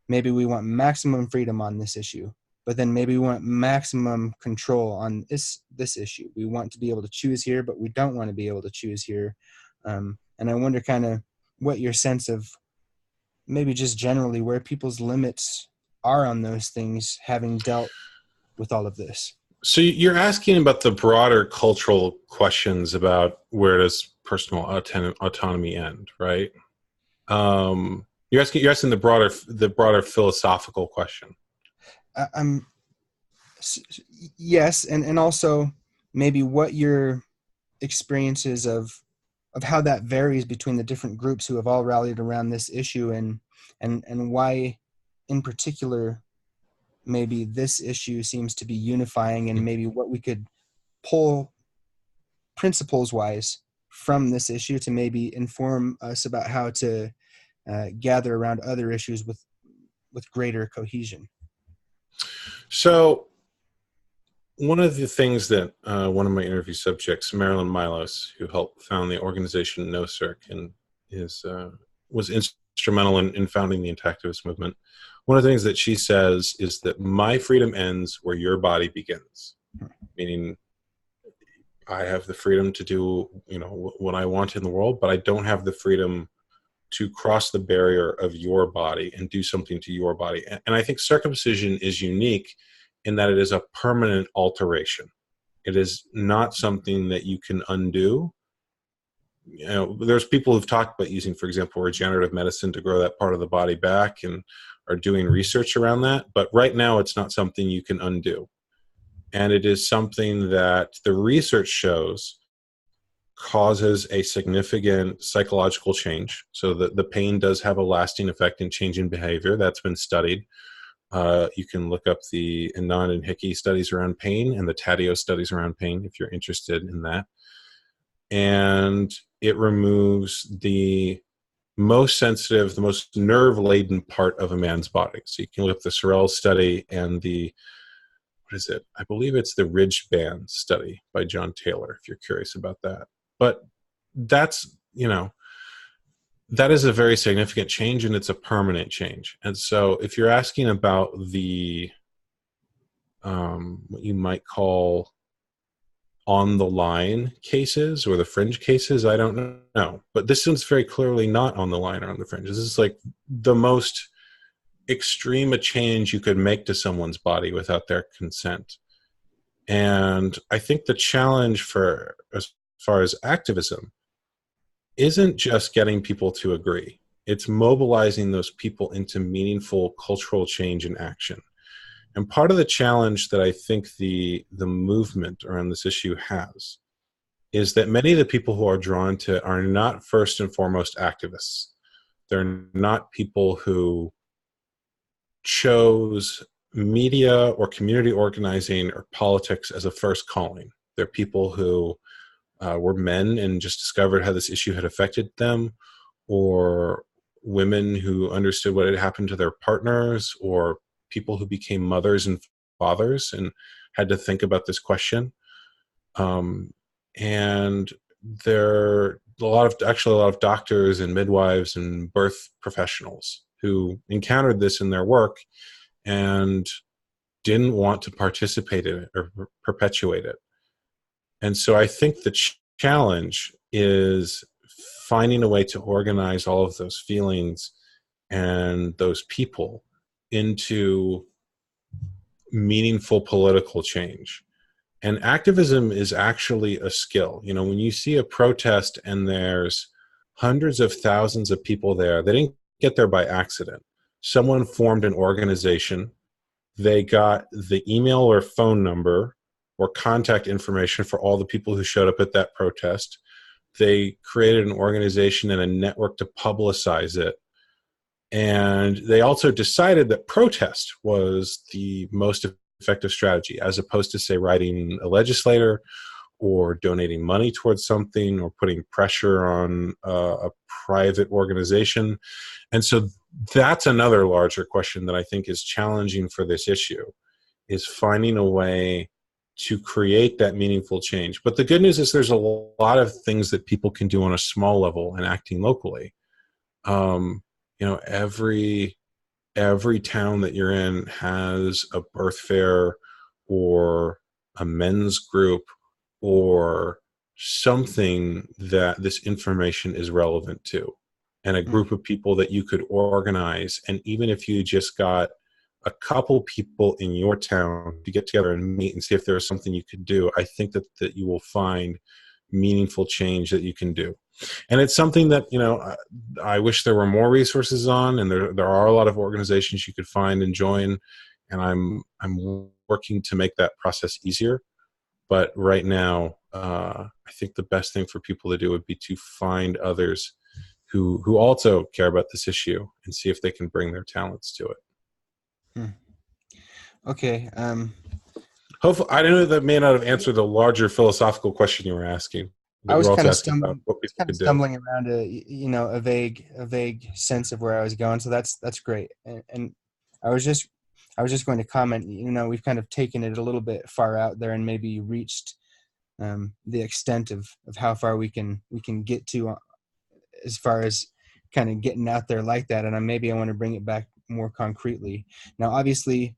Speaker 1: maybe we want maximum freedom on this issue, but then maybe we want maximum control on this issue. We want to be able to choose here, but we don't want to be able to choose here. And I wonder kind of what your sense of maybe just generally where people's limits are on those things, having dealt with all of this.
Speaker 2: So you're asking about the broader cultural questions about where does personal autonomy end, right? You're asking the broader philosophical question.
Speaker 1: I'm yes, and also maybe what your experiences of how that varies between the different groups who have all rallied around this issue, and why in particular maybe this issue seems to be unifying, and maybe what we could pull principles wise from this issue to maybe inform us about how to gather around other issues with greater cohesion.
Speaker 2: So one of the things that one of my interview subjects, Marilyn Milos, who helped found the organization NoCirc and was instrumental in founding the Intactivist movement, one of the things that she says is that my freedom ends where your body begins, meaning I have the freedom to do what I want in the world, but I don't have the freedom to cross the barrier of your body and do something to your body. And I think circumcision is unique in that it is a permanent alteration. It is not something that you can undo. There's people who've talked about using, for example, regenerative medicine to grow that part of the body back and are doing research around that. But right now, it's not something you can undo. And it is something that the research shows causes a significant psychological change. So the pain does have a lasting effect in changing behavior. That's been studied. You can look up the Anand and Hickey studies around pain and the Taddeo studies around pain if you're interested in that. And it removes the most sensitive, the most nerve-laden part of a man's body. So you can look up the Sorrell study and what is it? I believe it's the Ridge Band study by John Taylor, if you're curious about that. But that's, that is a very significant change, and it's a permanent change. And so if you're asking about the, what you might call on the line cases or the fringe cases, I don't know. But this one's very clearly not on the line or on the fringe. This is like the most extreme a change you could make to someone's body without their consent. And I think the challenge for as far as activism isn't just getting people to agree. It's mobilizing those people into meaningful cultural change and action. And part of the challenge that I think the movement around this issue has is that many of the people who are drawn to it are not first and foremost activists. They're not people who chose media or community organizing or politics as a first calling. They're people who were men and just discovered how this issue had affected them, or women who understood what had happened to their partners, or people who became mothers and fathers and had to think about this question. And there are a lot of doctors and midwives and birth professionals who encountered this in their work and didn't want to participate in it or perpetuate it. And so I think the challenge is finding a way to organize all of those feelings and those people into meaningful political change. And activism is actually a skill. When you see a protest and there's hundreds of thousands of people there, they didn't get there by accident. Someone formed an organization. They got the email or phone number or contact information for all the people who showed up at that protest. They created an organization and a network to publicize it. And they also decided that protest was the most effective strategy, as opposed to, say, writing a legislator or donating money towards something or putting pressure on a private organization. And so that's another larger question that I think is challenging for this issue, is finding a way to create that meaningful change. But the good news is there's a lot of things that people can do on a small level and acting locally. Every town that you're in has a birth fair or a men's group or something that this information is relevant to, and a group of people that you could organize. And even if you just got a couple people in your town to get together and meet and see if there's something you could do, I think that you will find meaningful change that you can do. And it's something that, I wish there were more resources on, and there are a lot of organizations you could find and join, and I'm working to make that process easier. But right now, I think the best thing for people to do would be to find others who also care about this issue and see if they can bring their talents to it.
Speaker 1: Okay.
Speaker 2: Hopefully, I know that may not have answered the larger philosophical question you were asking, but
Speaker 1: I was
Speaker 2: you're
Speaker 1: kind
Speaker 2: also
Speaker 1: of
Speaker 2: asking about what people could do.
Speaker 1: stumbling around a vague sense of where I was going. So that's great. And I was just going to comment. We've kind of taken it a little bit far out there and maybe reached the extent of how far we can get to as far as kind of getting out there like that. And maybe I want to bring it back more concretely. Now, obviously,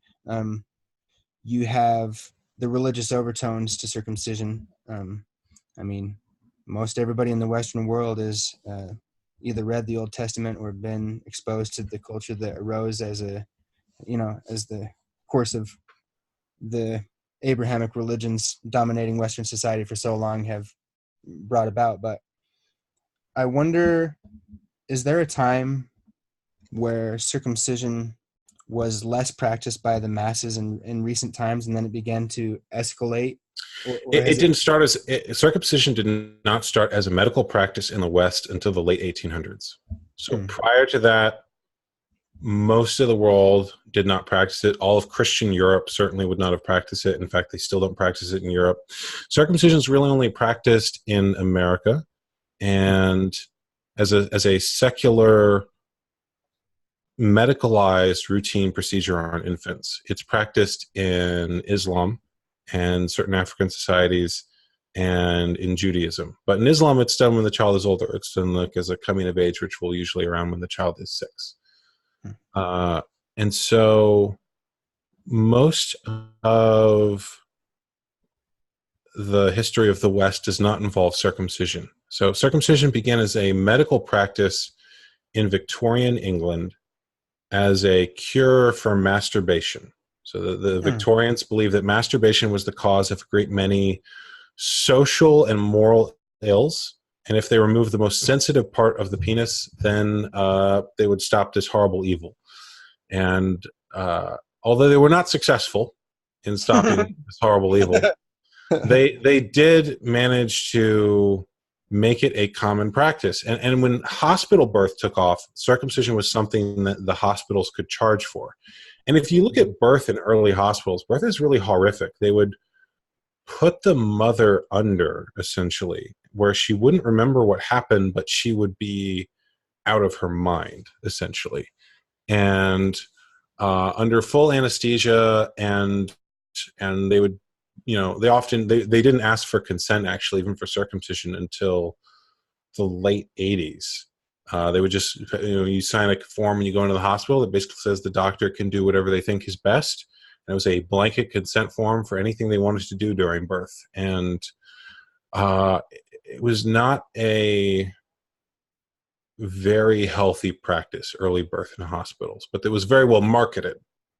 Speaker 1: you have the religious overtones to circumcision. I mean, most everybody in the Western world is either read the Old Testament or been exposed to the culture that arose as the course of the Abrahamic religions dominating Western society for so long have brought about. But I wonder, is there a time where circumcision was less practiced by the masses in recent times, and then it began to escalate?
Speaker 2: It didn't start as circumcision did not start as a medical practice in the West until the late 1800s. So prior to that, most of the world did not practice it. All of Christian Europe certainly would not have practiced it. In fact, they still don't practice it in Europe. Circumcision is really only practiced in America, and as a secular medicalized routine procedure on infants. It's practiced in Islam and certain African societies and in Judaism. But in Islam, it's done when the child is older. It's done like as a coming of age ritual, usually around when the child is 6. And so most of the history of the West does not involve circumcision. So circumcision began as a medical practice in Victorian England as a cure for masturbation. So the Victorians believed that masturbation was the cause of a great many social and moral ills. And if they removed the most sensitive part of the penis, then they would stop this horrible evil. And although they were not successful in stopping this horrible evil, they did manage to make it a common practice. And when hospital birth took off, circumcision was something that the hospitals could charge for. And if you look at birth in early hospitals, birth is really horrific. They would put the mother under, essentially, where she wouldn't remember what happened, but she would be out of her mind, essentially. And under full anesthesia, and they would, they didn't ask for consent, actually, even for circumcision, until the late 80s. They would just, you sign a form when you go into the hospital that basically says the doctor can do whatever they think is best. And it was a blanket consent form for anything they wanted to do during birth. And it was not a very healthy practice, early birth in hospitals, but it was very well marketed.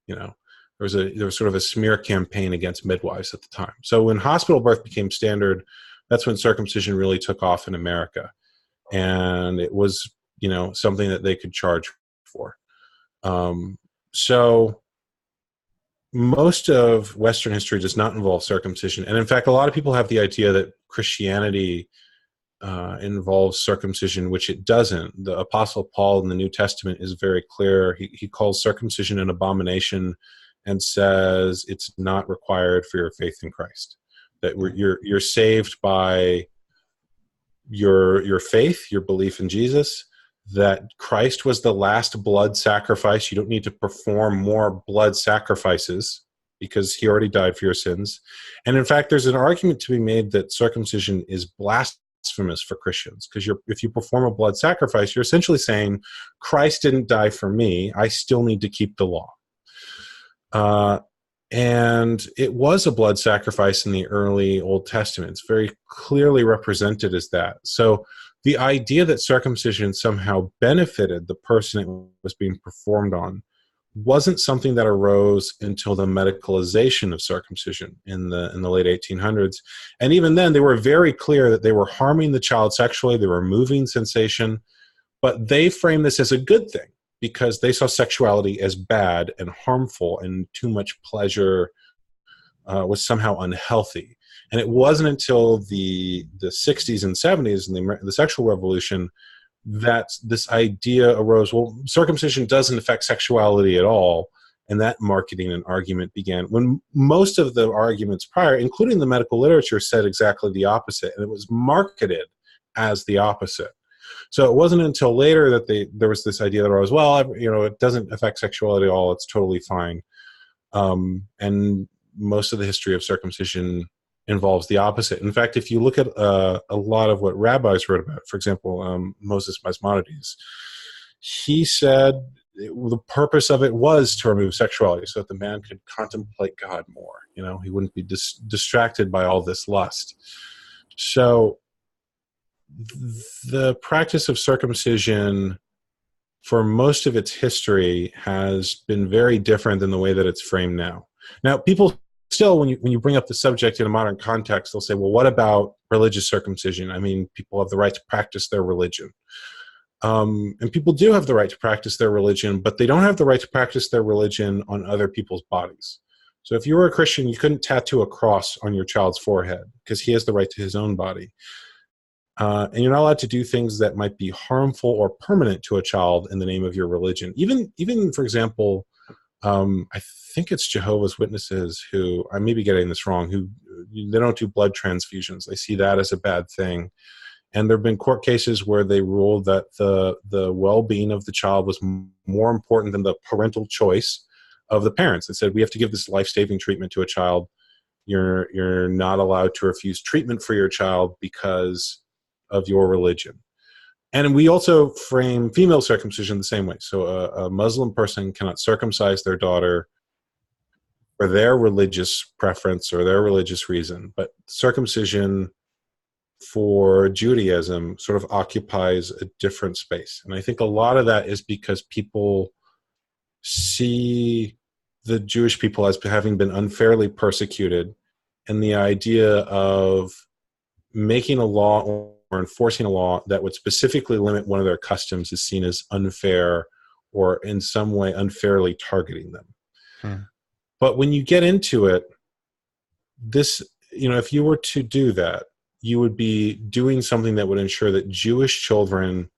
Speaker 2: There was sort of a smear campaign against midwives at the time. So when hospital birth became standard, that's when circumcision really took off in America. And it was, something that they could charge for. So most of Western history does not involve circumcision. And in fact, a lot of people have the idea that Christianity involves circumcision, which it doesn't. The Apostle Paul in the New Testament is very clear. He calls circumcision an abomination and says it's not required for your faith in Christ. That you're saved by your faith, your belief in Jesus, that Christ was the last blood sacrifice. You don't need to perform more blood sacrifices because he already died for your sins. And in fact, there's an argument to be made that circumcision is blasphemous for Christians, because if you perform a blood sacrifice, you're essentially saying, Christ didn't die for me, I still need to keep the law. And it was a blood sacrifice in the early Old Testament. It's very clearly represented as that. So the idea that circumcision somehow benefited the person it was being performed on wasn't something that arose until the medicalization of circumcision in the late 1800s. And even then, they were very clear that they were harming the child sexually, they were removing sensation, but they framed this as a good thing because they saw sexuality as bad and harmful, and too much pleasure was somehow unhealthy. And it wasn't until the 60s and 70s and the sexual revolution that this idea arose, well, circumcision doesn't affect sexuality at all. And that marketing and argument began when most of the arguments prior, including the medical literature, said exactly the opposite. And it was marketed as the opposite. So it wasn't until later that there was this idea that arose, well, it doesn't affect sexuality at all. It's totally fine. And most of the history of circumcision involves the opposite. In fact, if you look at a lot of what rabbis wrote about, for example, Moses Maimonides, he said the purpose of it was to remove sexuality so that the man could contemplate God more. He wouldn't be distracted by all this lust. So the practice of circumcision for most of its history has been very different than the way that it's framed now. Now, people still, when you bring up the subject in a modern context, they'll say, well, what about religious circumcision? I mean, people have the right to practice their religion. And people do have the right to practice their religion, but they don't have the right to practice their religion on other people's bodies. So if you were a Christian, you couldn't tattoo a cross on your child's forehead because he has the right to his own body. And you're not allowed to do things that might be harmful or permanent to a child in the name of your religion. Even for example, I think it's Jehovah's Witnesses who, I may be getting this wrong, who they don't do blood transfusions. They see that as a bad thing. And there have been court cases where they ruled that the well-being of the child was more important than the parental choice of the parents. They said, we have to give this life-saving treatment to a child. You're not allowed to refuse treatment for your child because of your religion. And we also frame female circumcision the same way. So a Muslim person cannot circumcise their daughter for their religious preference or their religious reason, but circumcision for Judaism sort of occupies a different space. And I think a lot of that is because people see the Jewish people as having been unfairly persecuted, and the idea of making a law or enforcing a law that would specifically limit one of their customs is seen as unfair or in some way unfairly targeting them. But when you get into it, this, if you were to do that, you would be doing something that would ensure that Jewish children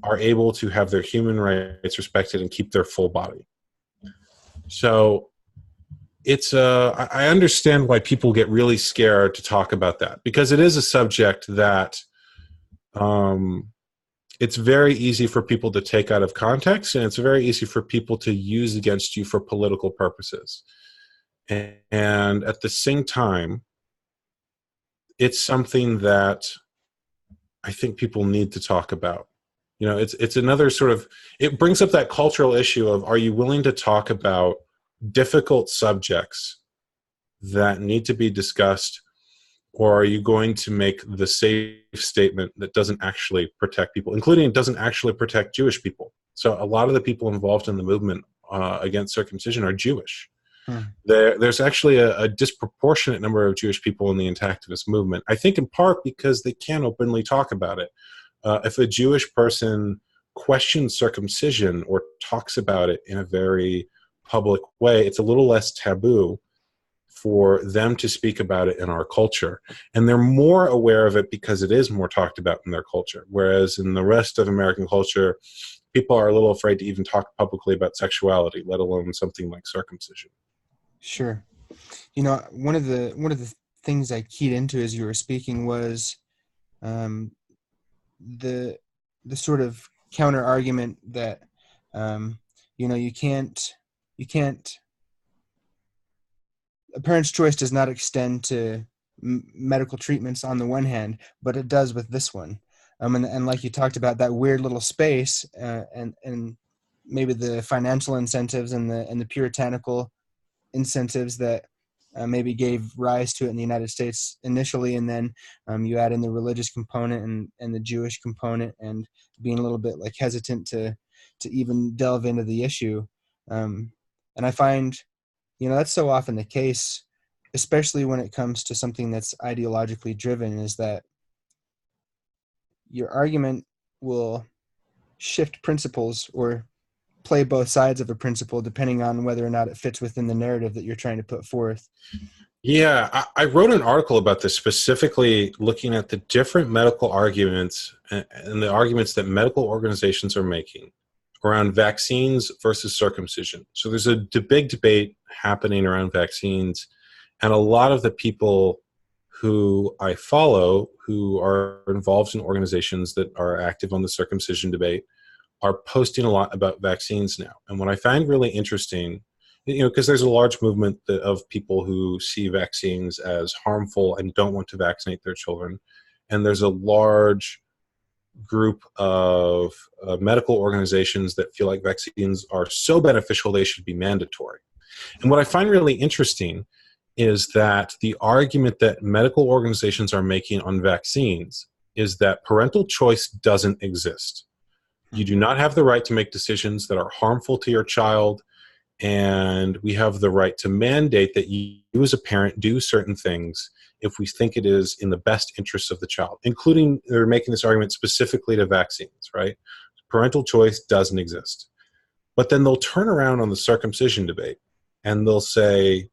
Speaker 2: are able to have their human rights respected and keep their full body. So I understand why people get really scared to talk about that, because it is a subject that it's very easy for people to take out of context, and it's very easy for people to use against you for political purposes. And at the same time, it's something that I think people need to talk about. It's another sort of, it brings up that cultural issue of, are you willing to talk about difficult subjects that need to be discussed, or are you going to make the safe statement that doesn't actually protect people, including it doesn't actually protect Jewish people? So a lot of the people involved in the movement against circumcision are Jewish. There's actually a disproportionate number of Jewish people in the intactivist movement, I think in part because they can't openly talk about it. If a Jewish person questions circumcision or talks about it in a very public way, it's a little less taboo for them to speak about it in our culture. And they're more aware of it because it is more talked about in their culture. Whereas in the rest of American culture, people are a little afraid to even talk publicly about sexuality, let alone something like circumcision.
Speaker 1: Sure. One of the things I keyed into as you were speaking was the sort of counter argument that you can't a parent's choice does not extend to medical treatments on the one hand, but it does with this one. And like you talked about, that weird little space and maybe the financial incentives and the puritanical incentives that maybe gave rise to it in the United States initially, and then you add in the religious component and the Jewish component, and being a little bit like hesitant to even delve into the issue. And I find, that's so often the case, especially when it comes to something that's ideologically driven, is that your argument will shift principles or play both sides of a principle depending on whether or not it fits within the narrative that you're trying to put forth.
Speaker 2: Yeah, I wrote an article about this, specifically looking at the different medical arguments and the arguments that medical organizations are making around vaccines versus circumcision. So there's a big debate happening around vaccines, and a lot of the people who I follow who are involved in organizations that are active on the circumcision debate are posting a lot about vaccines now. And what I find really interesting, because there's a large movement of people who see vaccines as harmful and don't want to vaccinate their children. And there's a large group of medical organizations that feel like vaccines are so beneficial they should be mandatory. And what I find really interesting is that the argument that medical organizations are making on vaccines is that parental choice doesn't exist. You do not have the right to make decisions that are harmful to your child, and we have the right to mandate that you as a parent do certain things if we think it is in the best interests of the child, including they're making this argument specifically to vaccines, right? Parental choice doesn't exist. But then they'll turn around on the circumcision debate and they'll say,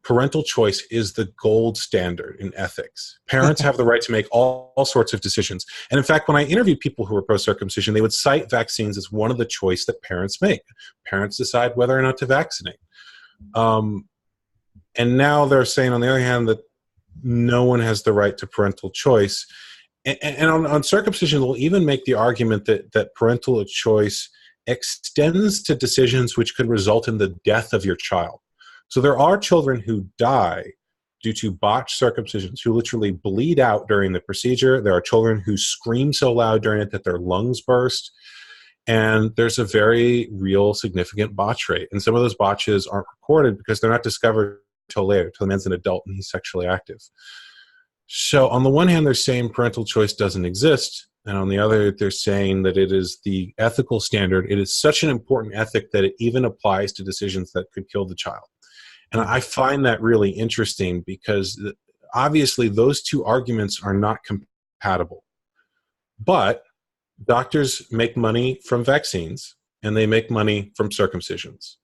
Speaker 2: parental choice is the gold standard in ethics. Parents have the right to make all sorts of decisions. And in fact, when I interviewed people who were pro-circumcision, they would cite vaccines as one of the choice that parents make. Parents decide whether or not to vaccinate. And now they're saying, on the other hand, that no one has the right to parental choice. And on circumcision, they'll even make the argument that parental choice extends to decisions which could result in the death of your child. So there are children who die due to botched circumcisions, who literally bleed out during the procedure. There are children who scream so loud during it that their lungs burst. And there's a very real, significant botch rate. And some of those botches aren't recorded because they're not discovered until later, until the man's an adult and he's sexually active. So on the one hand, they're saying parental choice doesn't exist. And on the other, they're saying that it is the ethical standard. It is such an important ethic that it even applies to decisions that could kill the child. And I find that really interesting because obviously those two arguments are not compatible. But doctors make money from vaccines and they make money from circumcisions.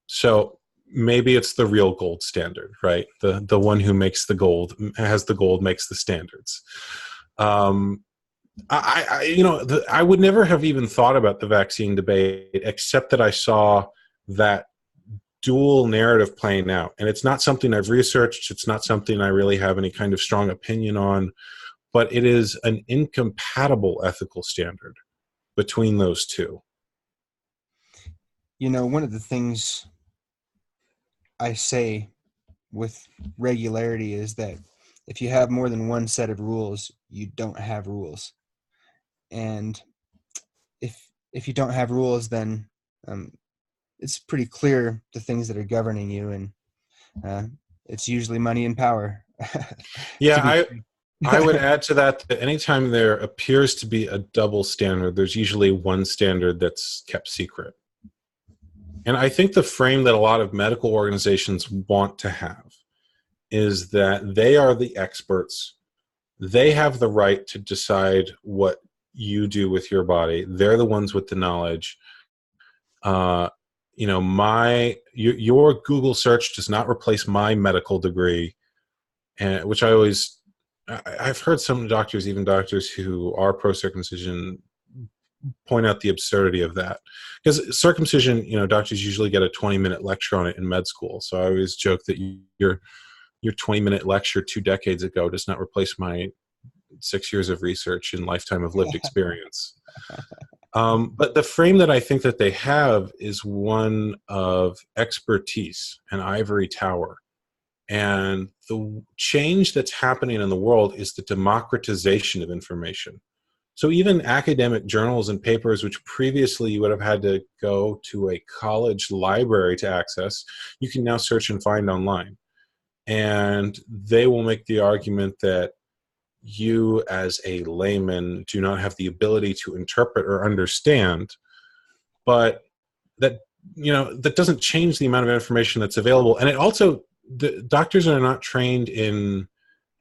Speaker 2: So maybe it's the real gold standard, right? The one who makes the gold, has the gold, makes the standards. I would never have even thought about the vaccine debate except that I saw that dual narrative playing out. And it's not something I've researched. It's not something I really have any kind of strong opinion on, but it is an incompatible ethical standard between those two.
Speaker 1: One of the things I say with regularity is that if you have more than one set of rules, you don't have rules. And if you don't have rules, then it's pretty clear the things that are governing you, and it's usually money and power.
Speaker 2: Yeah, I would add to that anytime there appears to be a double standard, there's usually one standard that's kept secret. And I think the frame that a lot of medical organizations want to have is that they are the experts. They have the right to decide what you do with your body. They're the ones with the knowledge. Your Google search does not replace my medical degree, which I've heard some doctors, even doctors who are pro-circumcision, point out the absurdity of that. Because circumcision, doctors usually get a 20-minute lecture on it in med school. So I always joke that your 20-minute lecture 2 decades ago does not replace my 6 years of research and lifetime of lived experience. But the frame that I think that they have is one of expertise and ivory tower. And the change that's happening in the world is the democratization of information. So even academic journals and papers, which previously you would have had to go to a college library to access, you can now search and find online. And they will make the argument that you as a layman do not have the ability to interpret or understand, but that that doesn't change the amount of information that's available. And it also, the doctors are not trained in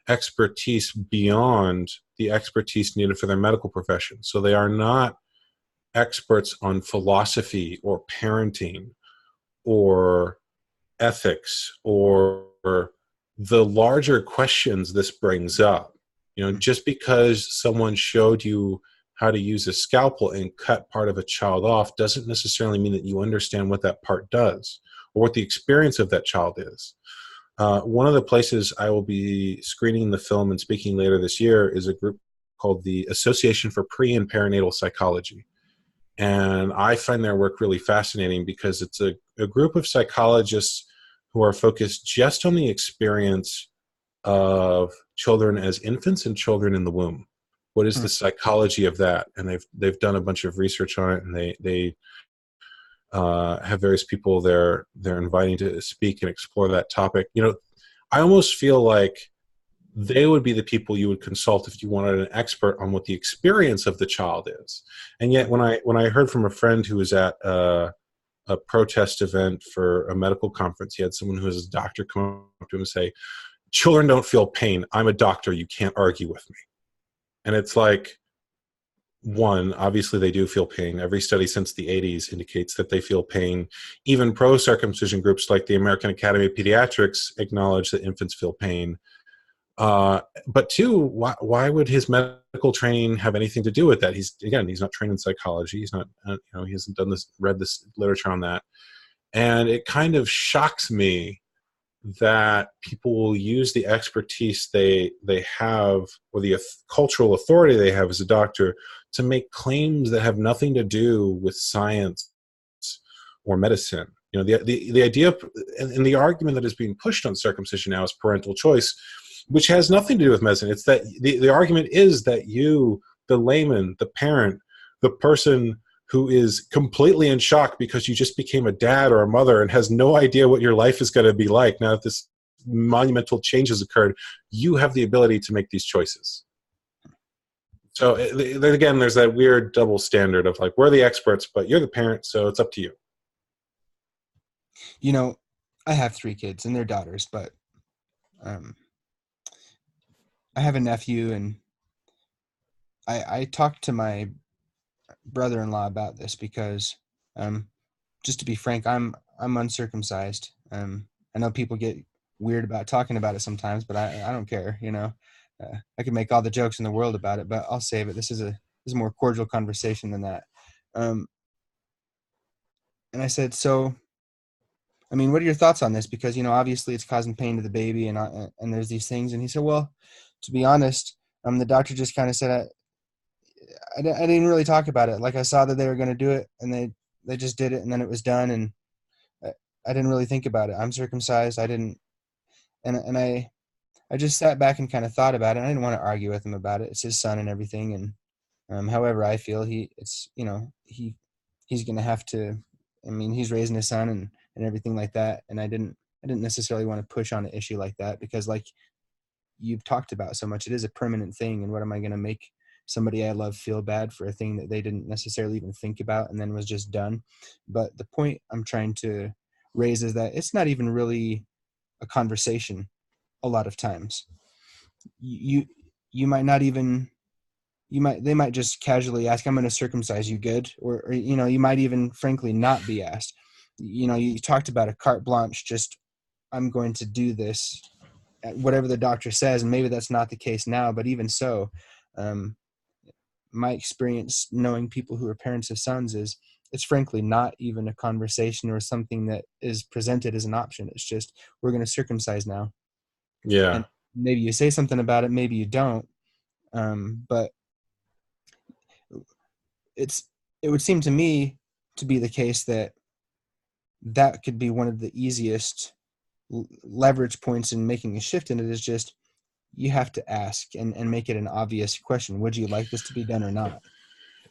Speaker 2: expertise beyond the expertise needed for their medical profession. So they are not experts on philosophy or parenting or ethics or the larger questions this brings up. Just because someone showed you how to use a scalpel and cut part of a child off doesn't necessarily mean that you understand what that part does or what the experience of that child is. One of the places I will be screening the film and speaking later this year is a group called the Association for Pre- and Perinatal Psychology. And I find their work really fascinating because it's a group of psychologists who are focused just on the experience of children as infants and children in the womb. What is the psychology of that? And they've done a bunch of research on it, and they have various people they're inviting to speak and explore that topic. I almost feel like they would be the people you would consult if you wanted an expert on what the experience of the child is. And yet when I heard from a friend who was at a protest event for a medical conference, he had someone who was a doctor come up to him and say, "Children don't feel pain. I'm a doctor. You can't argue with me." And it's like, one, obviously they do feel pain. Every study since the 80s indicates that they feel pain. Even pro-circumcision groups like the American Academy of Pediatrics acknowledge that infants feel pain. But two, why would his medical training have anything to do with that? He's not trained in psychology. He's not, he hasn't read this literature on that. And it kind of shocks me that people will use the expertise they have or the cultural authority they have as a doctor to make claims that have nothing to do with science or medicine. The idea and the argument that is being pushed on circumcision now is parental choice, which has nothing to do with medicine. It's that the argument is that you, the layman, the parent, the person who is completely in shock because you just became a dad or a mother and has no idea what your life is going to be like now that this monumental change has occurred, you have the ability to make these choices. So again, there's that weird double standard of like, we're the experts, but you're the parent, so it's up to you.
Speaker 1: I have 3 kids and they're daughters, but I have a nephew, and I talked to my brother-in-law about this because, just to be frank, I'm uncircumcised. I know people get weird about talking about it sometimes, but I don't care. I can make all the jokes in the world about it, but I'll save it. This is a more cordial conversation than that. And I said, so, what are your thoughts on this? Because, obviously it's causing pain to the baby, and there's these things. And he said, well, to be honest, the doctor just kind of said, I didn't really talk about it. Like, I saw that they were going to do it, and they just did it, and then it was done, and I didn't really think about it. I'm circumcised. I didn't, and I just sat back and kind of thought about it. I didn't want to argue with him about it. It's his son and everything, and however I feel, he's going to have to. He's raising his son and everything like that, and I didn't necessarily want to push on an issue like that because, like you've talked about so much, it is a permanent thing, and what am I going to make somebody I love feel bad for a thing that they didn't necessarily even think about and then was just done? But the point I'm trying to raise is that it's not even really a conversation a lot of times. You might not even, they might just casually ask, I'm going to circumcise you, good? Or you might even frankly not be asked. You talked about a carte blanche, just I'm going to do this, whatever the doctor says, and maybe that's not the case now, but even so, my experience knowing people who are parents of sons is it's frankly not even a conversation or something that is presented as an option. It's just, we're going to circumcise now.
Speaker 2: Yeah.
Speaker 1: And maybe you say something about it, maybe you don't. But it would seem to me to be the case that could be one of the easiest leverage points in making a shift in it, is just, you have to ask and make it an obvious question. Would you like this to be done or not?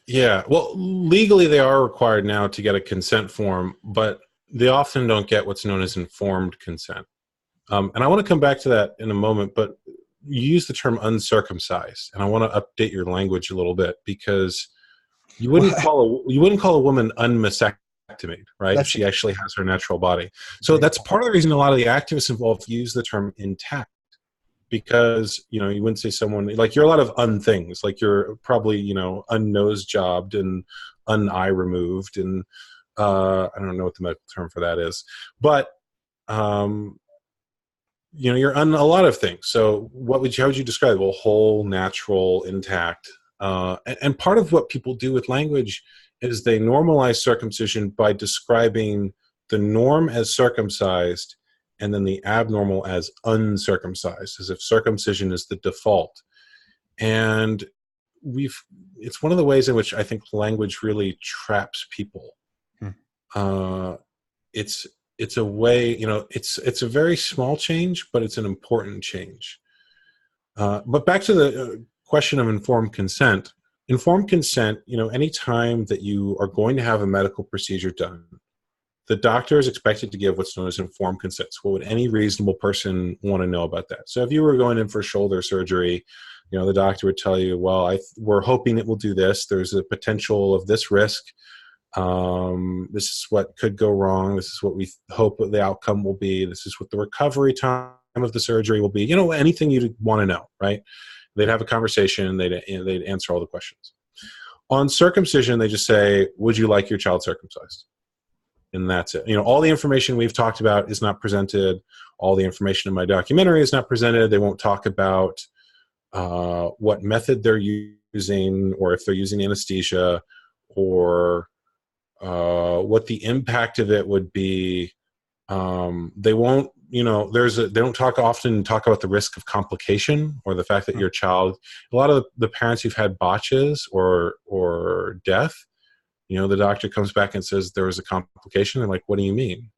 Speaker 2: Yeah. Well, legally they are required now to get a consent form, but they often don't get what's known as informed consent. And I want to come back to that in a moment, but you use the term uncircumcised, and I want to update your language a little bit, because you wouldn't call a woman unmastected. mastectomied, right? If
Speaker 1: That's
Speaker 2: she actually has her natural body. So that's part of the reason a lot of the activists involved use the term intact, because, you know, you wouldn't say someone, like, you're a lot of things, like you're probably, you know, unnose jobbed and eye removed, and I don't know what the medical term for that is, but you know, you're on a lot of things. So how would you describe it? Well, whole, natural, intact. And part of what people do with language is they normalize circumcision by describing the norm as circumcised and then the abnormal as uncircumcised, as if circumcision is the default. And it's one of the ways in which I think language really traps people. It's a way, you know, it's a very small change, but it's an important change. But back to the question of informed consent. Informed consent, you know, any time that you are going to have a medical procedure done, the doctor is expected to give what's known as informed consent. So what would any reasonable person want to know about that? So if you were going in for shoulder surgery, you know, the doctor would tell you, well, we're hoping it will do this. There's a potential of this risk. This is what could go wrong. This is what we hope the outcome will be. This is what the recovery time of the surgery will be. You know, anything you'd want to know, right? They'd have a conversation. They'd answer all the questions. On circumcision, they just say, would you like your child circumcised? And that's it. You know, all the information we've talked about is not presented. All the information in my documentary is not presented. They won't talk about what method they're using, or if they're using anesthesia, or what the impact of it would be. They won't, you know, they don't often talk about the risk of complication, or the fact that your child, a lot of the parents who've had botches or death, you know, the doctor comes back and says there was a complication. They're like, what do you mean?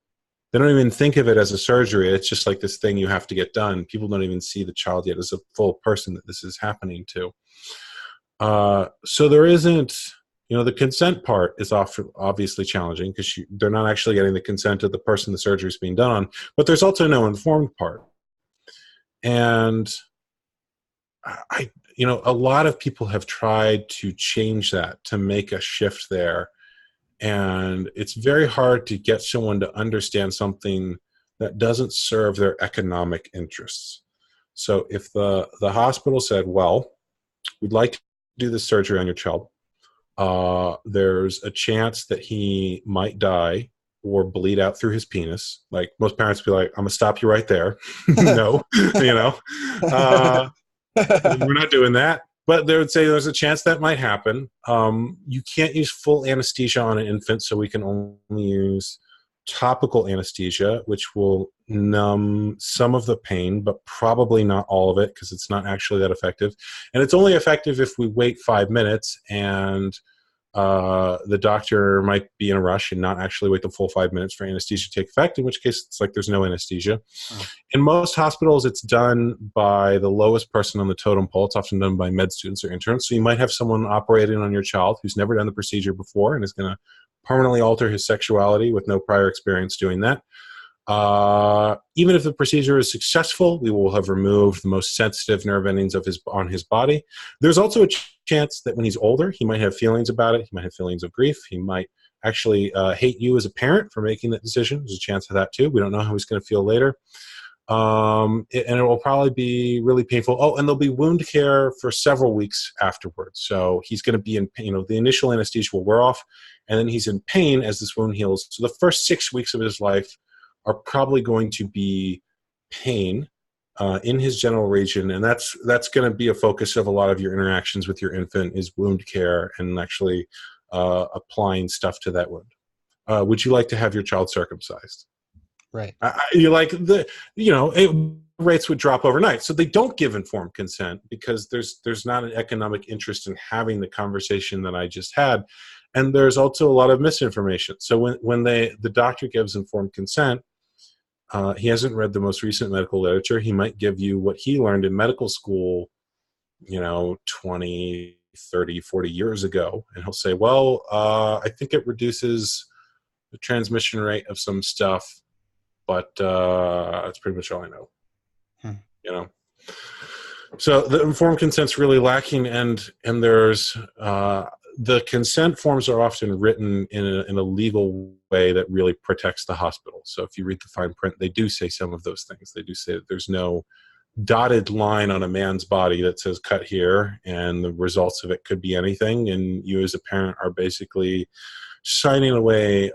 Speaker 2: They don't even think of it as a surgery. It's just like this thing you have to get done. People don't even see the child yet as a full person that this is happening to. So there isn't, you know, the consent part is obviously challenging, because they're not actually getting the consent of the person the surgery is being done on, but there's also no informed part. And you know, a lot of people have tried to change that, to make a shift there. And it's very hard to get someone to understand something that doesn't serve their economic interests. So if the hospital said, well, we'd like to do this surgery on your child, there's a chance that he might die or bleed out through his penis. Like, most parents would be like, I'm gonna stop you right there. No, you know, we're not doing that. But they would say there's a chance that might happen. You can't use full anesthesia on an infant, so we can only use topical anesthesia, which will numb some of the pain, but probably not all of it, because it's not actually that effective. And it's only effective if we wait 5 minutes, and the doctor might be in a rush and not actually wait the full 5 minutes for anesthesia to take effect, in which case it's like there's no anesthesia. In most hospitals, it's done by the lowest person on the totem pole. It's often done by med students or interns. So you might have someone operating on your child who's never done the procedure before and is going to permanently alter his sexuality with no prior experience doing that. Even if the procedure is successful, we will have removed the most sensitive nerve endings on his body. There's also a chance that when he's older, he might have feelings about it. He might have feelings of grief. He might actually hate you as a parent for making that decision. There's a chance of that too. We don't know how he's going to feel later. And it will probably be really painful. Oh, and there'll be wound care for several weeks afterwards. So he's going to be in pain. You know, the initial anesthesia will wear off, and then he's in pain as this wound heals. So the first 6 weeks of his life are probably going to be pain in his genital region, and that's going to be a focus of a lot of your interactions with your infant, is wound care and actually applying stuff to that wound. Would you like to have your child circumcised?
Speaker 1: Right.
Speaker 2: Rates would drop overnight. So they don't give informed consent because there's not an economic interest in having the conversation that I just had. And there's also a lot of misinformation. So when the doctor gives informed consent, he hasn't read the most recent medical literature. He might give you what he learned in medical school, 20, 30, 40 years ago. And he'll say, well, I think it reduces the transmission rate of some stuff, but that's pretty much all I know. So the informed consent's really lacking, and there's the consent forms are often written in a legal way that really protects the hospital. So if you read the fine print, they do say some of those things. They do say that there's no dotted line on a man's body that says cut here, and the results of it could be anything. And you as a parent are basically signing away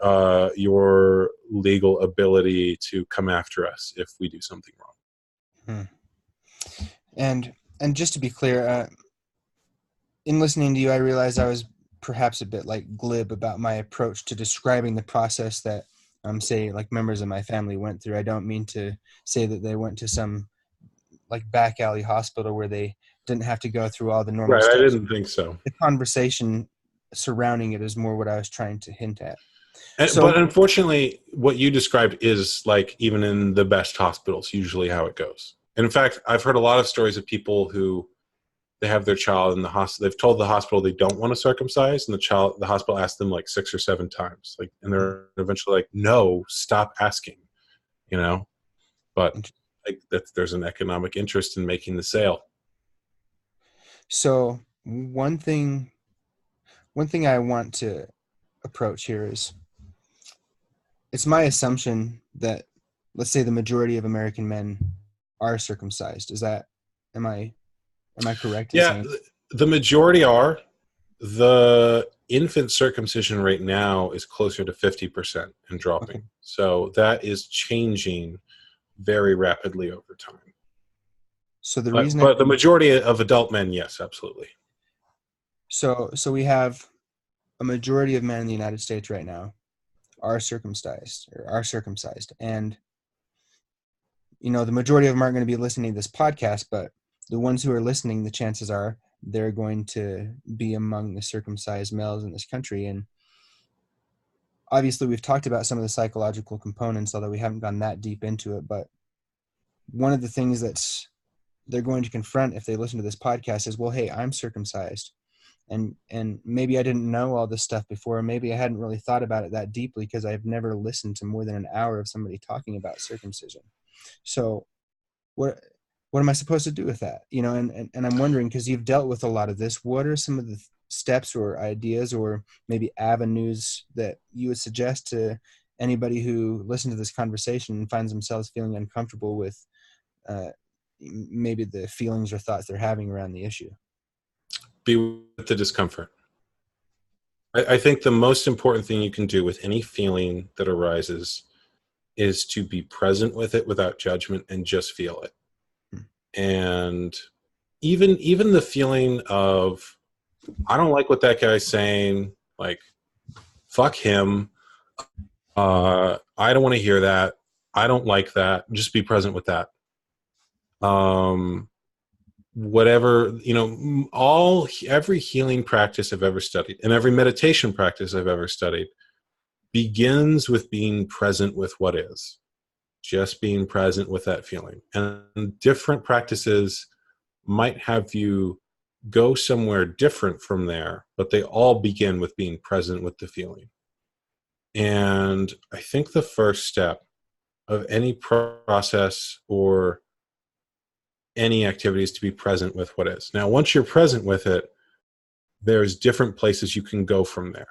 Speaker 2: your legal ability to come after us if we do something wrong.
Speaker 1: And just to be clear, in listening to you, I realized I was perhaps a bit like glib about my approach to describing the process that, say, like members of my family went through. I don't mean to say that they went to some like back alley hospital where they didn't have to go through all the normal
Speaker 2: Right,
Speaker 1: steps.
Speaker 2: I didn't think so.
Speaker 1: The conversation surrounding it is more what I was trying to hint at.
Speaker 2: But unfortunately, what you described is like even in the best hospitals, usually how it goes. And in fact, I've heard a lot of stories of people who they have their child in the hospital. They've told the hospital they don't want to circumcise, and the hospital asked them like 6 or 7 times. Like, and they're eventually like, "No, stop asking," you know. But like there's an economic interest in making the sale.
Speaker 1: So one thing I want to approach here is, it's my assumption that, let's say, the majority of American men are circumcised. Am I correct in saying?
Speaker 2: The majority are. The infant circumcision rate now is closer to 50% and dropping. Okay. So that is changing very rapidly over time.
Speaker 1: So the
Speaker 2: but the majority of adult men, yes, absolutely.
Speaker 1: So we have a majority of men in the United States right now are circumcised, and the majority of them aren't going to be listening to this podcast, but the ones who are listening, the chances are they're going to be among the circumcised males in this country. And obviously we've talked about some of the psychological components, although we haven't gone that deep into it. But one of the things that's they're going to confront if they listen to this podcast is, well, hey, I'm circumcised. And maybe I didn't know all this stuff before. Maybe I hadn't really thought about it that deeply because I've never listened to more than an hour of somebody talking about circumcision. So what am I supposed to do with that? And I'm wondering, because you've dealt with a lot of this, what are some of the steps or ideas or maybe avenues that you would suggest to anybody who listens to this conversation and finds themselves feeling uncomfortable with maybe the feelings or thoughts they're having around the issue?
Speaker 2: Be with the discomfort. I think the most important thing you can do with any feeling that arises is to be present with it without judgment and just feel it. And even the feeling of, I don't like what that guy's saying, like, fuck him, I don't want to hear that, I don't like that, just be present with that. Whatever, every healing practice I've ever studied and every meditation practice I've ever studied begins with being present with what is, just being present with that feeling. And different practices might have you go somewhere different from there, but they all begin with being present with the feeling. And I think the first step of any process or any activity is to be present with what is. Now, once you're present with it, there's different places you can go from there.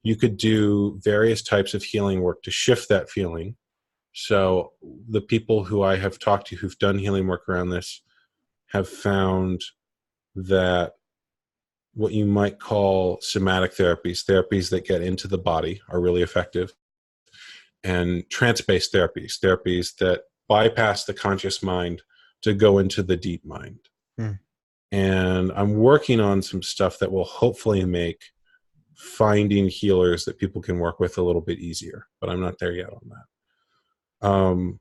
Speaker 2: You could do various types of healing work to shift that feeling. So the people who I have talked to who've done healing work around this have found that what you might call somatic therapies that get into the body, are really effective. And trance-based therapies that bypass the conscious mind to go into the deep mind. And I'm working on some stuff that will hopefully make finding healers that people can work with a little bit easier, but I'm not there yet on that.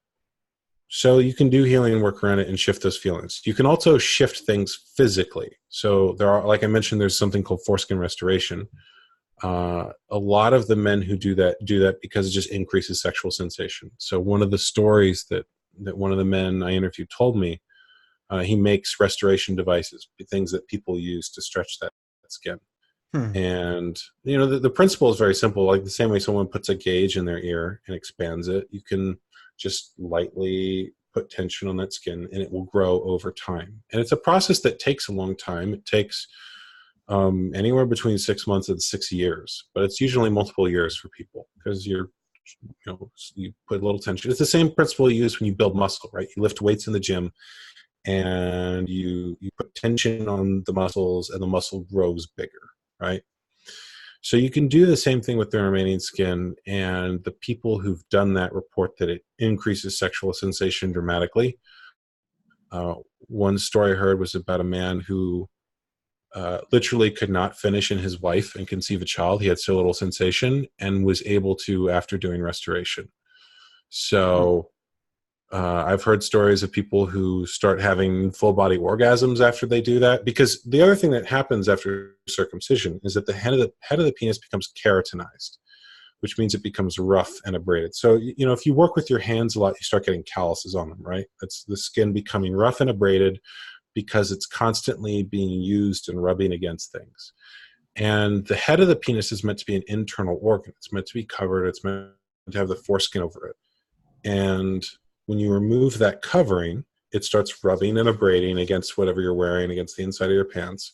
Speaker 2: So you can do healing work around it and shift those feelings. You can also shift things physically. So there are, like I mentioned, there's something called foreskin restoration. A lot of the men who do that because it just increases sexual sensation. So one of the stories that one of the men I interviewed told me, he makes restoration devices, things that people use to stretch that skin. And the principle is very simple. Like the same way someone puts a gauge in their ear and expands it, you can just lightly put tension on that skin and it will grow over time. And it's a process that takes a long time. It takes anywhere between 6 months and 6 years, but it's usually multiple years for people because you put a little tension. It's the same principle you use when you build muscle, right? You lift weights in the gym and you put tension on the muscles and the muscle grows bigger, right? So you can do the same thing with the remaining skin, and the people who've done that report that it increases sexual sensation dramatically. One story I heard was about a man who literally could not finish in his wife and conceive a child. He had so little sensation and was able to after doing restoration. So I've heard stories of people who start having full body orgasms after they do that, because the other thing that happens after circumcision is that the head of the penis becomes keratinized, which means it becomes rough and abraded. So, if you work with your hands a lot, you start getting calluses on them, right? That's the skin becoming rough and abraded because it's constantly being used and rubbing against things. And the head of the penis is meant to be an internal organ. It's meant to be covered. It's meant to have the foreskin over it. And when you remove that covering, it starts rubbing and abrading against whatever you're wearing, against the inside of your pants.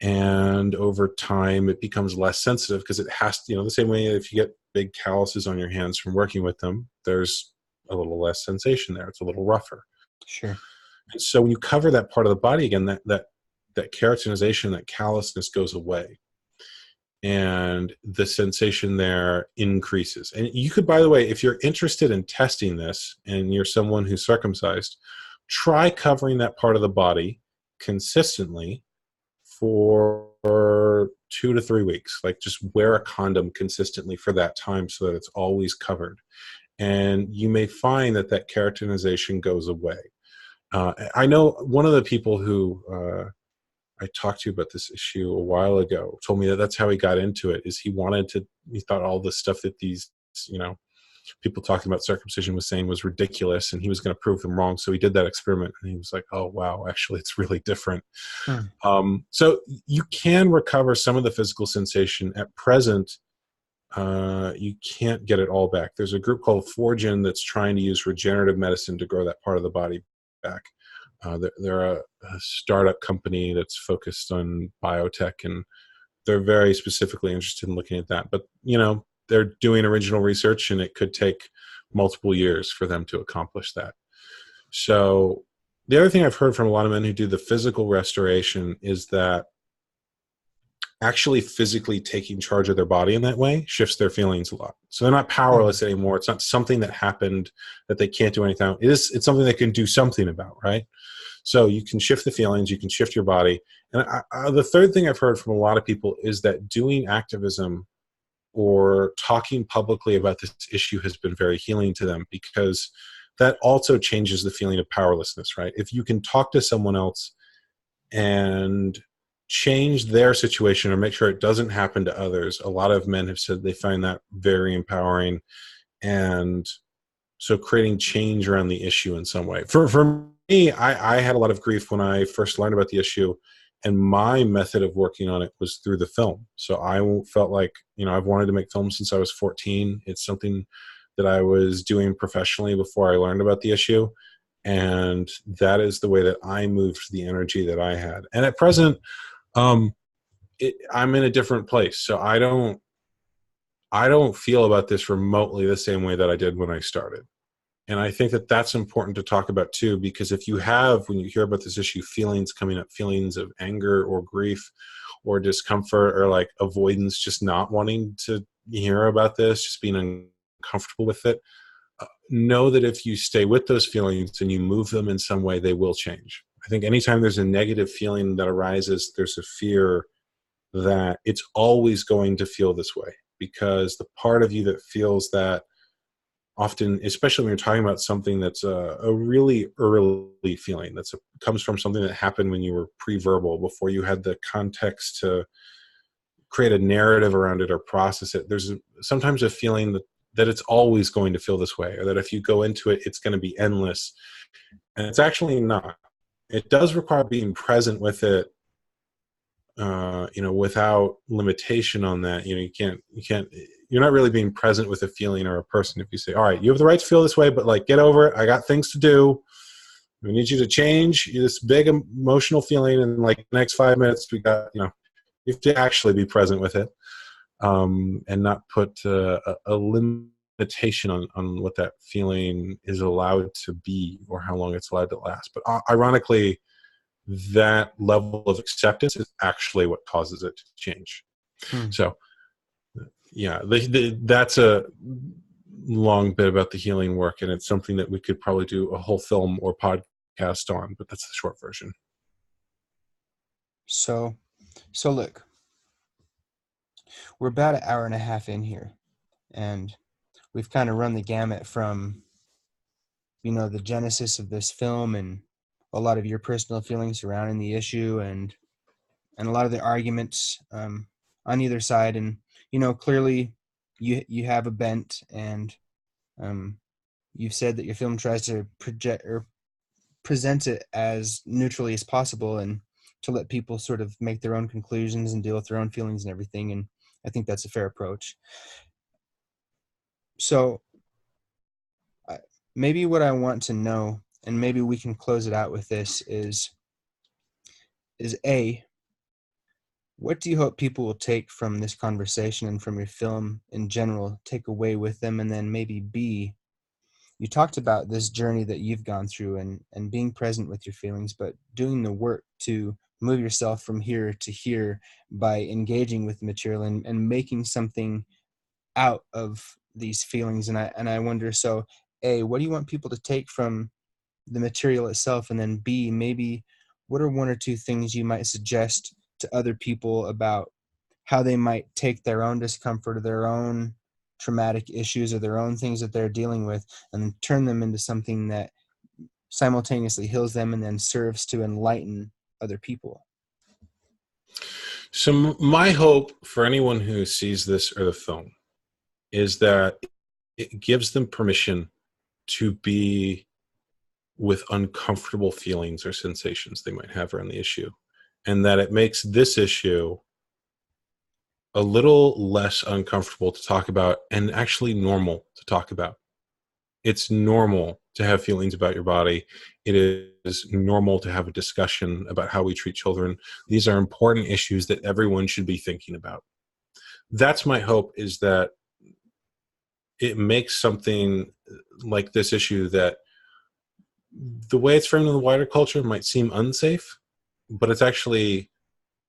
Speaker 2: And over time, it becomes less sensitive because it has to, the same way if you get big calluses on your hands from working with them, there's a little less sensation there. It's a little rougher.
Speaker 1: Sure.
Speaker 2: And so when you cover that part of the body again, that keratinization, that callousness goes away. And the sensation there increases. And you could, by the way, if you're interested in testing this and you're someone who's circumcised, try covering that part of the body consistently for 2 to 3 weeks. Like, just wear a condom consistently for that time so that it's always covered. And you may find that keratinization goes away. I know one of the people who I talked to about this issue a while ago told me that that's how he got into it. He thought all the stuff that these, people talking about circumcision was saying was ridiculous, and he was going to prove them wrong. So he did that experiment, and he was like, oh, wow, actually, it's really different. So you can recover some of the physical sensation. At present, you can't get it all back. There's a group called Forgen that's trying to use regenerative medicine to grow that part of the body back. They're a startup company that's focused on biotech, and they're very specifically interested in looking at that. But, they're doing original research, and it could take multiple years for them to accomplish that. So the other thing I've heard from a lot of men who do the physical restoration is that actually physically taking charge of their body in that way shifts their feelings a lot. So they're not powerless anymore. It's not something that happened that they can't do anything. It's something they can do something about, right? So you can shift the feelings, you can shift your body. And the third thing I've heard from a lot of people is that doing activism or talking publicly about this issue has been very healing to them, because that also changes the feeling of powerlessness, right? If you can talk to someone else and change their situation or make sure it doesn't happen to others, a lot of men have said they find that very empowering. And so creating change around the issue in some way. For me, I had a lot of grief when I first learned about the issue, and my method of working on it was through the film. So I felt like, I've wanted to make films since I was 14. It's something that I was doing professionally before I learned about the issue. And that is the way that I moved the energy that I had. And at present, I'm in a different place. So I don't feel about this remotely the same way that I did when I started. And I think that that's important to talk about too, because if you have, when you hear about this issue, feelings coming up, feelings of anger or grief or discomfort or like avoidance, just not wanting to hear about this, just being uncomfortable with it, know that if you stay with those feelings and you move them in some way, they will change. I think anytime there's a negative feeling that arises, there's a fear that it's always going to feel this way, because the part of you that feels that often, especially when you're talking about something that's a really early feeling, comes from something that happened when you were pre-verbal, before you had the context to create a narrative around it or process it. There's sometimes a feeling that it's always going to feel this way, or that if you go into it, it's going to be endless. And it's actually not. It does require being present with it, without limitation on that. You're not really being present with a feeling or a person if you say, all right, you have the right to feel this way, but like, get over it. I got things to do. We need you to change this big emotional feeling in like the next 5 minutes. We got, You have to actually be present with it, and not put a limitation on what that feeling is allowed to be or how long it's allowed to last. But ironically, that level of acceptance is actually what causes it to change.
Speaker 1: Hmm.
Speaker 2: So, yeah, that's a long bit about the healing work, and it's something that we could probably do a whole film or podcast on, but that's the short version.
Speaker 1: So look, we're about an hour and a half in here, and we've kind of run the gamut from, the genesis of this film and a lot of your personal feelings surrounding the issue, and a lot of the arguments on either side. And clearly you have a bent, and you've said that your film tries to project or present it as neutrally as possible, and to let people sort of make their own conclusions and deal with their own feelings and everything. And I think that's a fair approach. So maybe what I want to know, and maybe we can close it out with this, is A, what do you hope people will take from this conversation and from your film in general, take away with them? And then maybe B, you talked about this journey that you've gone through, and being present with your feelings, but doing the work to move yourself from here to here by engaging with the material, and making something out of these feelings. And I wonder, so A, what do you want people to take from the material itself? And then B, maybe what are one or two things you might suggest to other people about how they might take their own discomfort or their own traumatic issues or their own things that they're dealing with, and then turn them into something that simultaneously heals them and then serves to enlighten other people?
Speaker 2: So my hope for anyone who sees this or the film is that it gives them permission to be with uncomfortable feelings or sensations they might have around the issue, and that it makes this issue a little less uncomfortable to talk about and actually normal to talk about. It's normal to have feelings about your body. It is normal to have a discussion about how we treat children. These are important issues that everyone should be thinking about. That's my hope, is that it makes something like this issue that the way it's framed in the wider culture might seem unsafe, but it's actually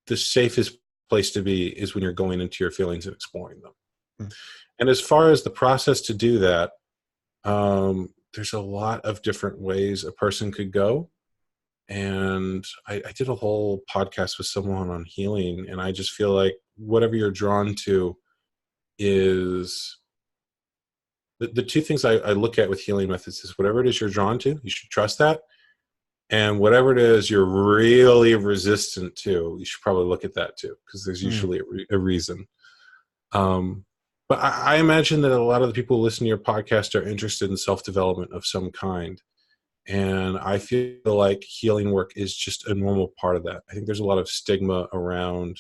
Speaker 2: the safest place to be is when you're going into your feelings and exploring them.
Speaker 1: Mm.
Speaker 2: And as far as the process to do that, there's a lot of different ways a person could go. And I did a whole podcast with someone on healing, and I just feel like whatever you're drawn to is the two things I look at with healing methods is whatever it is you're drawn to, you should trust that. And whatever it is you're really resistant to, you should probably look at that too, because there's usually a reason. But I imagine that a lot of the people who listen to your podcast are interested in self-development of some kind. And I feel like healing work is just a normal part of that. I think there's a lot of stigma around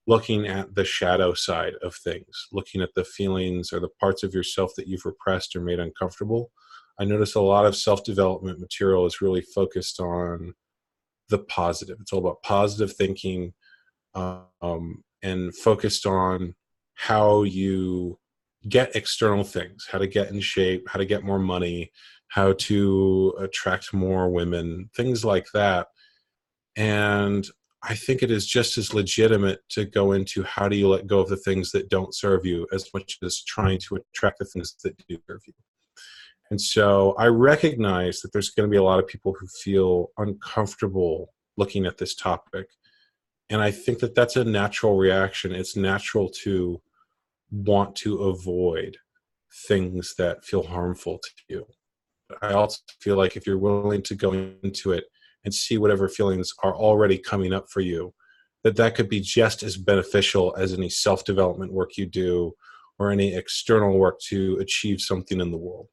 Speaker 2: looking at the shadow side of things, looking at the feelings or the parts of yourself that you've repressed or made uncomfortable. I notice a lot of self-development material is really focused on the positive. It's all about positive thinking, and focused on how you get external things, how to get in shape, how to get more money, how to attract more women, things like that. And I think it is just as legitimate to go into how do you let go of the things that don't serve you as much as trying to attract the things that do serve you. And so I recognize that there's going to be a lot of people who feel uncomfortable looking at this topic. And I think that that's a natural reaction. It's natural to want to avoid things that feel harmful to you. I also feel like if you're willing to go into it and see whatever feelings are already coming up for you, that could be just as beneficial as any self-development work you do or any external work to achieve something in the world.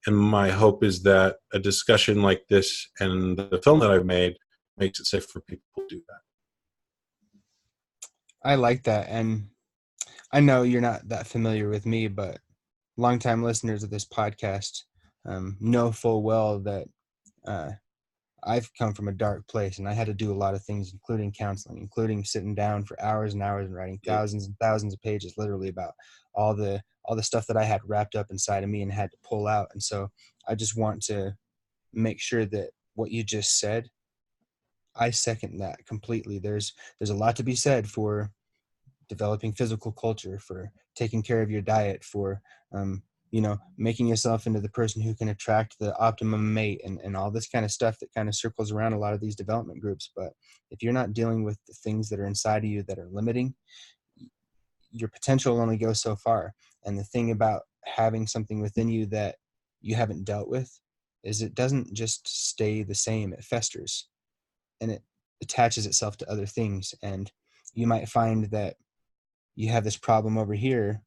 Speaker 2: And my hope is that a discussion like this and the film that I've made makes it safe for people to do that.
Speaker 1: I like that. And I know you're not that familiar with me, but longtime listeners of this podcast know full well that I've come from a dark place, and I had to do a lot of things, including counseling, including sitting down for hours and hours and writing thousands and thousands of pages, literally about all the stuff that I had wrapped up inside of me and had to pull out. And so I just want to make sure that what you just said, I second that completely. There's a lot to be said for developing physical culture, for taking care of your diet, for making yourself into the person who can attract the optimum mate, and all this kind of stuff that kind of circles around a lot of these development groups. But if you're not dealing with the things that are inside of you that are limiting, your potential only goes so far. And the thing about having something within you that you haven't dealt with is it doesn't just stay the same, it festers and it attaches itself to other things. And you might find that you have this problem over here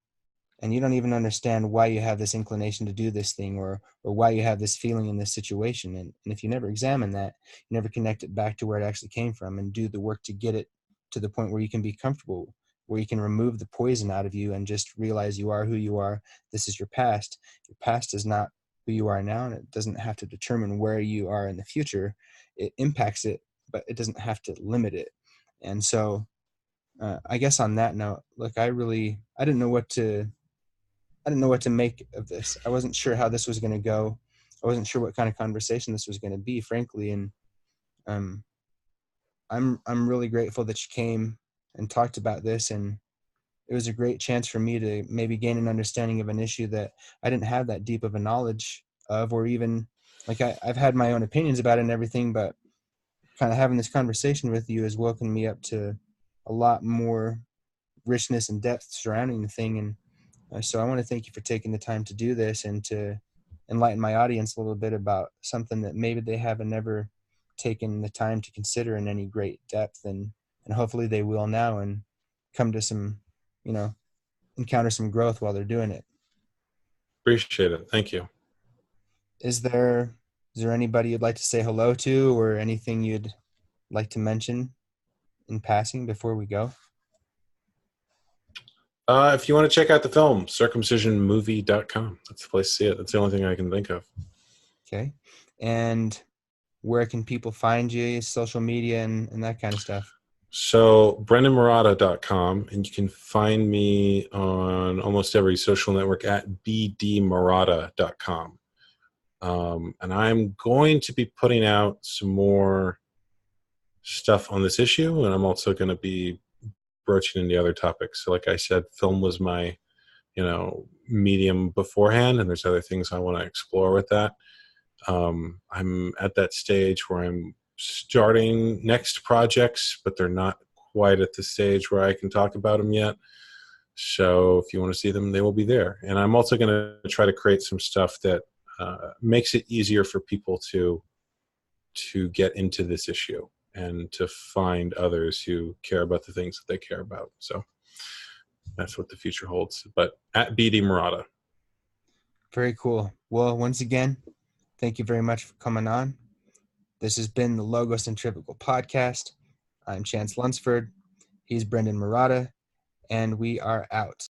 Speaker 1: and you don't even understand why you have this inclination to do this thing, or why you have this feeling in this situation. And if you never examine that, you never connect it back to where it actually came from and do the work to get it to the point where you can be comfortable, where you can remove the poison out of you and just realize you are who you are. This is your past. Your past is not who you are now, and it doesn't have to determine where you are in the future. It impacts it, but it doesn't have to limit it. And so I guess on that note, look, I didn't know what to make of this. I wasn't sure how this was going to go. I wasn't sure what kind of conversation this was going to be, frankly. And um, I'm really grateful that you came and talked about this. And it was a great chance for me to maybe gain an understanding of an issue that I didn't have that deep of a knowledge of, or even like I've had my own opinions about it and everything, but kind of having this conversation with you has woken me up to a lot more richness and depth surrounding the thing. And so I want to thank you for taking the time to do this and to enlighten my audience a little bit about something that maybe they haven't ever taken the time to consider in any great depth. And hopefully they will now and come to some, encounter some growth while they're doing it.
Speaker 2: Appreciate it. Thank you.
Speaker 1: Is there anybody you'd like to say hello to, or anything you'd like to mention in passing before we go?
Speaker 2: If you want to check out the film, circumcisionmovie.com. That's the place to see it. That's the only thing I can think of.
Speaker 1: Okay. And where can people find you, social media and that kind of stuff?
Speaker 2: So BrendonMarotta.com, and you can find me on almost every social network at bdmarotta.com. And I'm going to be putting out some more stuff on this issue, and I'm also going to be broaching in the other topics. So like I said, film was my, medium beforehand, and there's other things I want to explore with that. I'm at that stage where I'm starting next projects, but they're not quite at the stage where I can talk about them yet. So if you want to see them, they will be there. And I'm also going to try to create some stuff that makes it easier for people to get into this issue and to find others who care about the things that they care about. So that's what the future holds. But at BD Marotta.
Speaker 1: Very cool. Well, once again, thank you very much for coming on. This has been the Logocentrifugal podcast. I'm Chance Lunsford. He's Brendon Marotta, and we are out.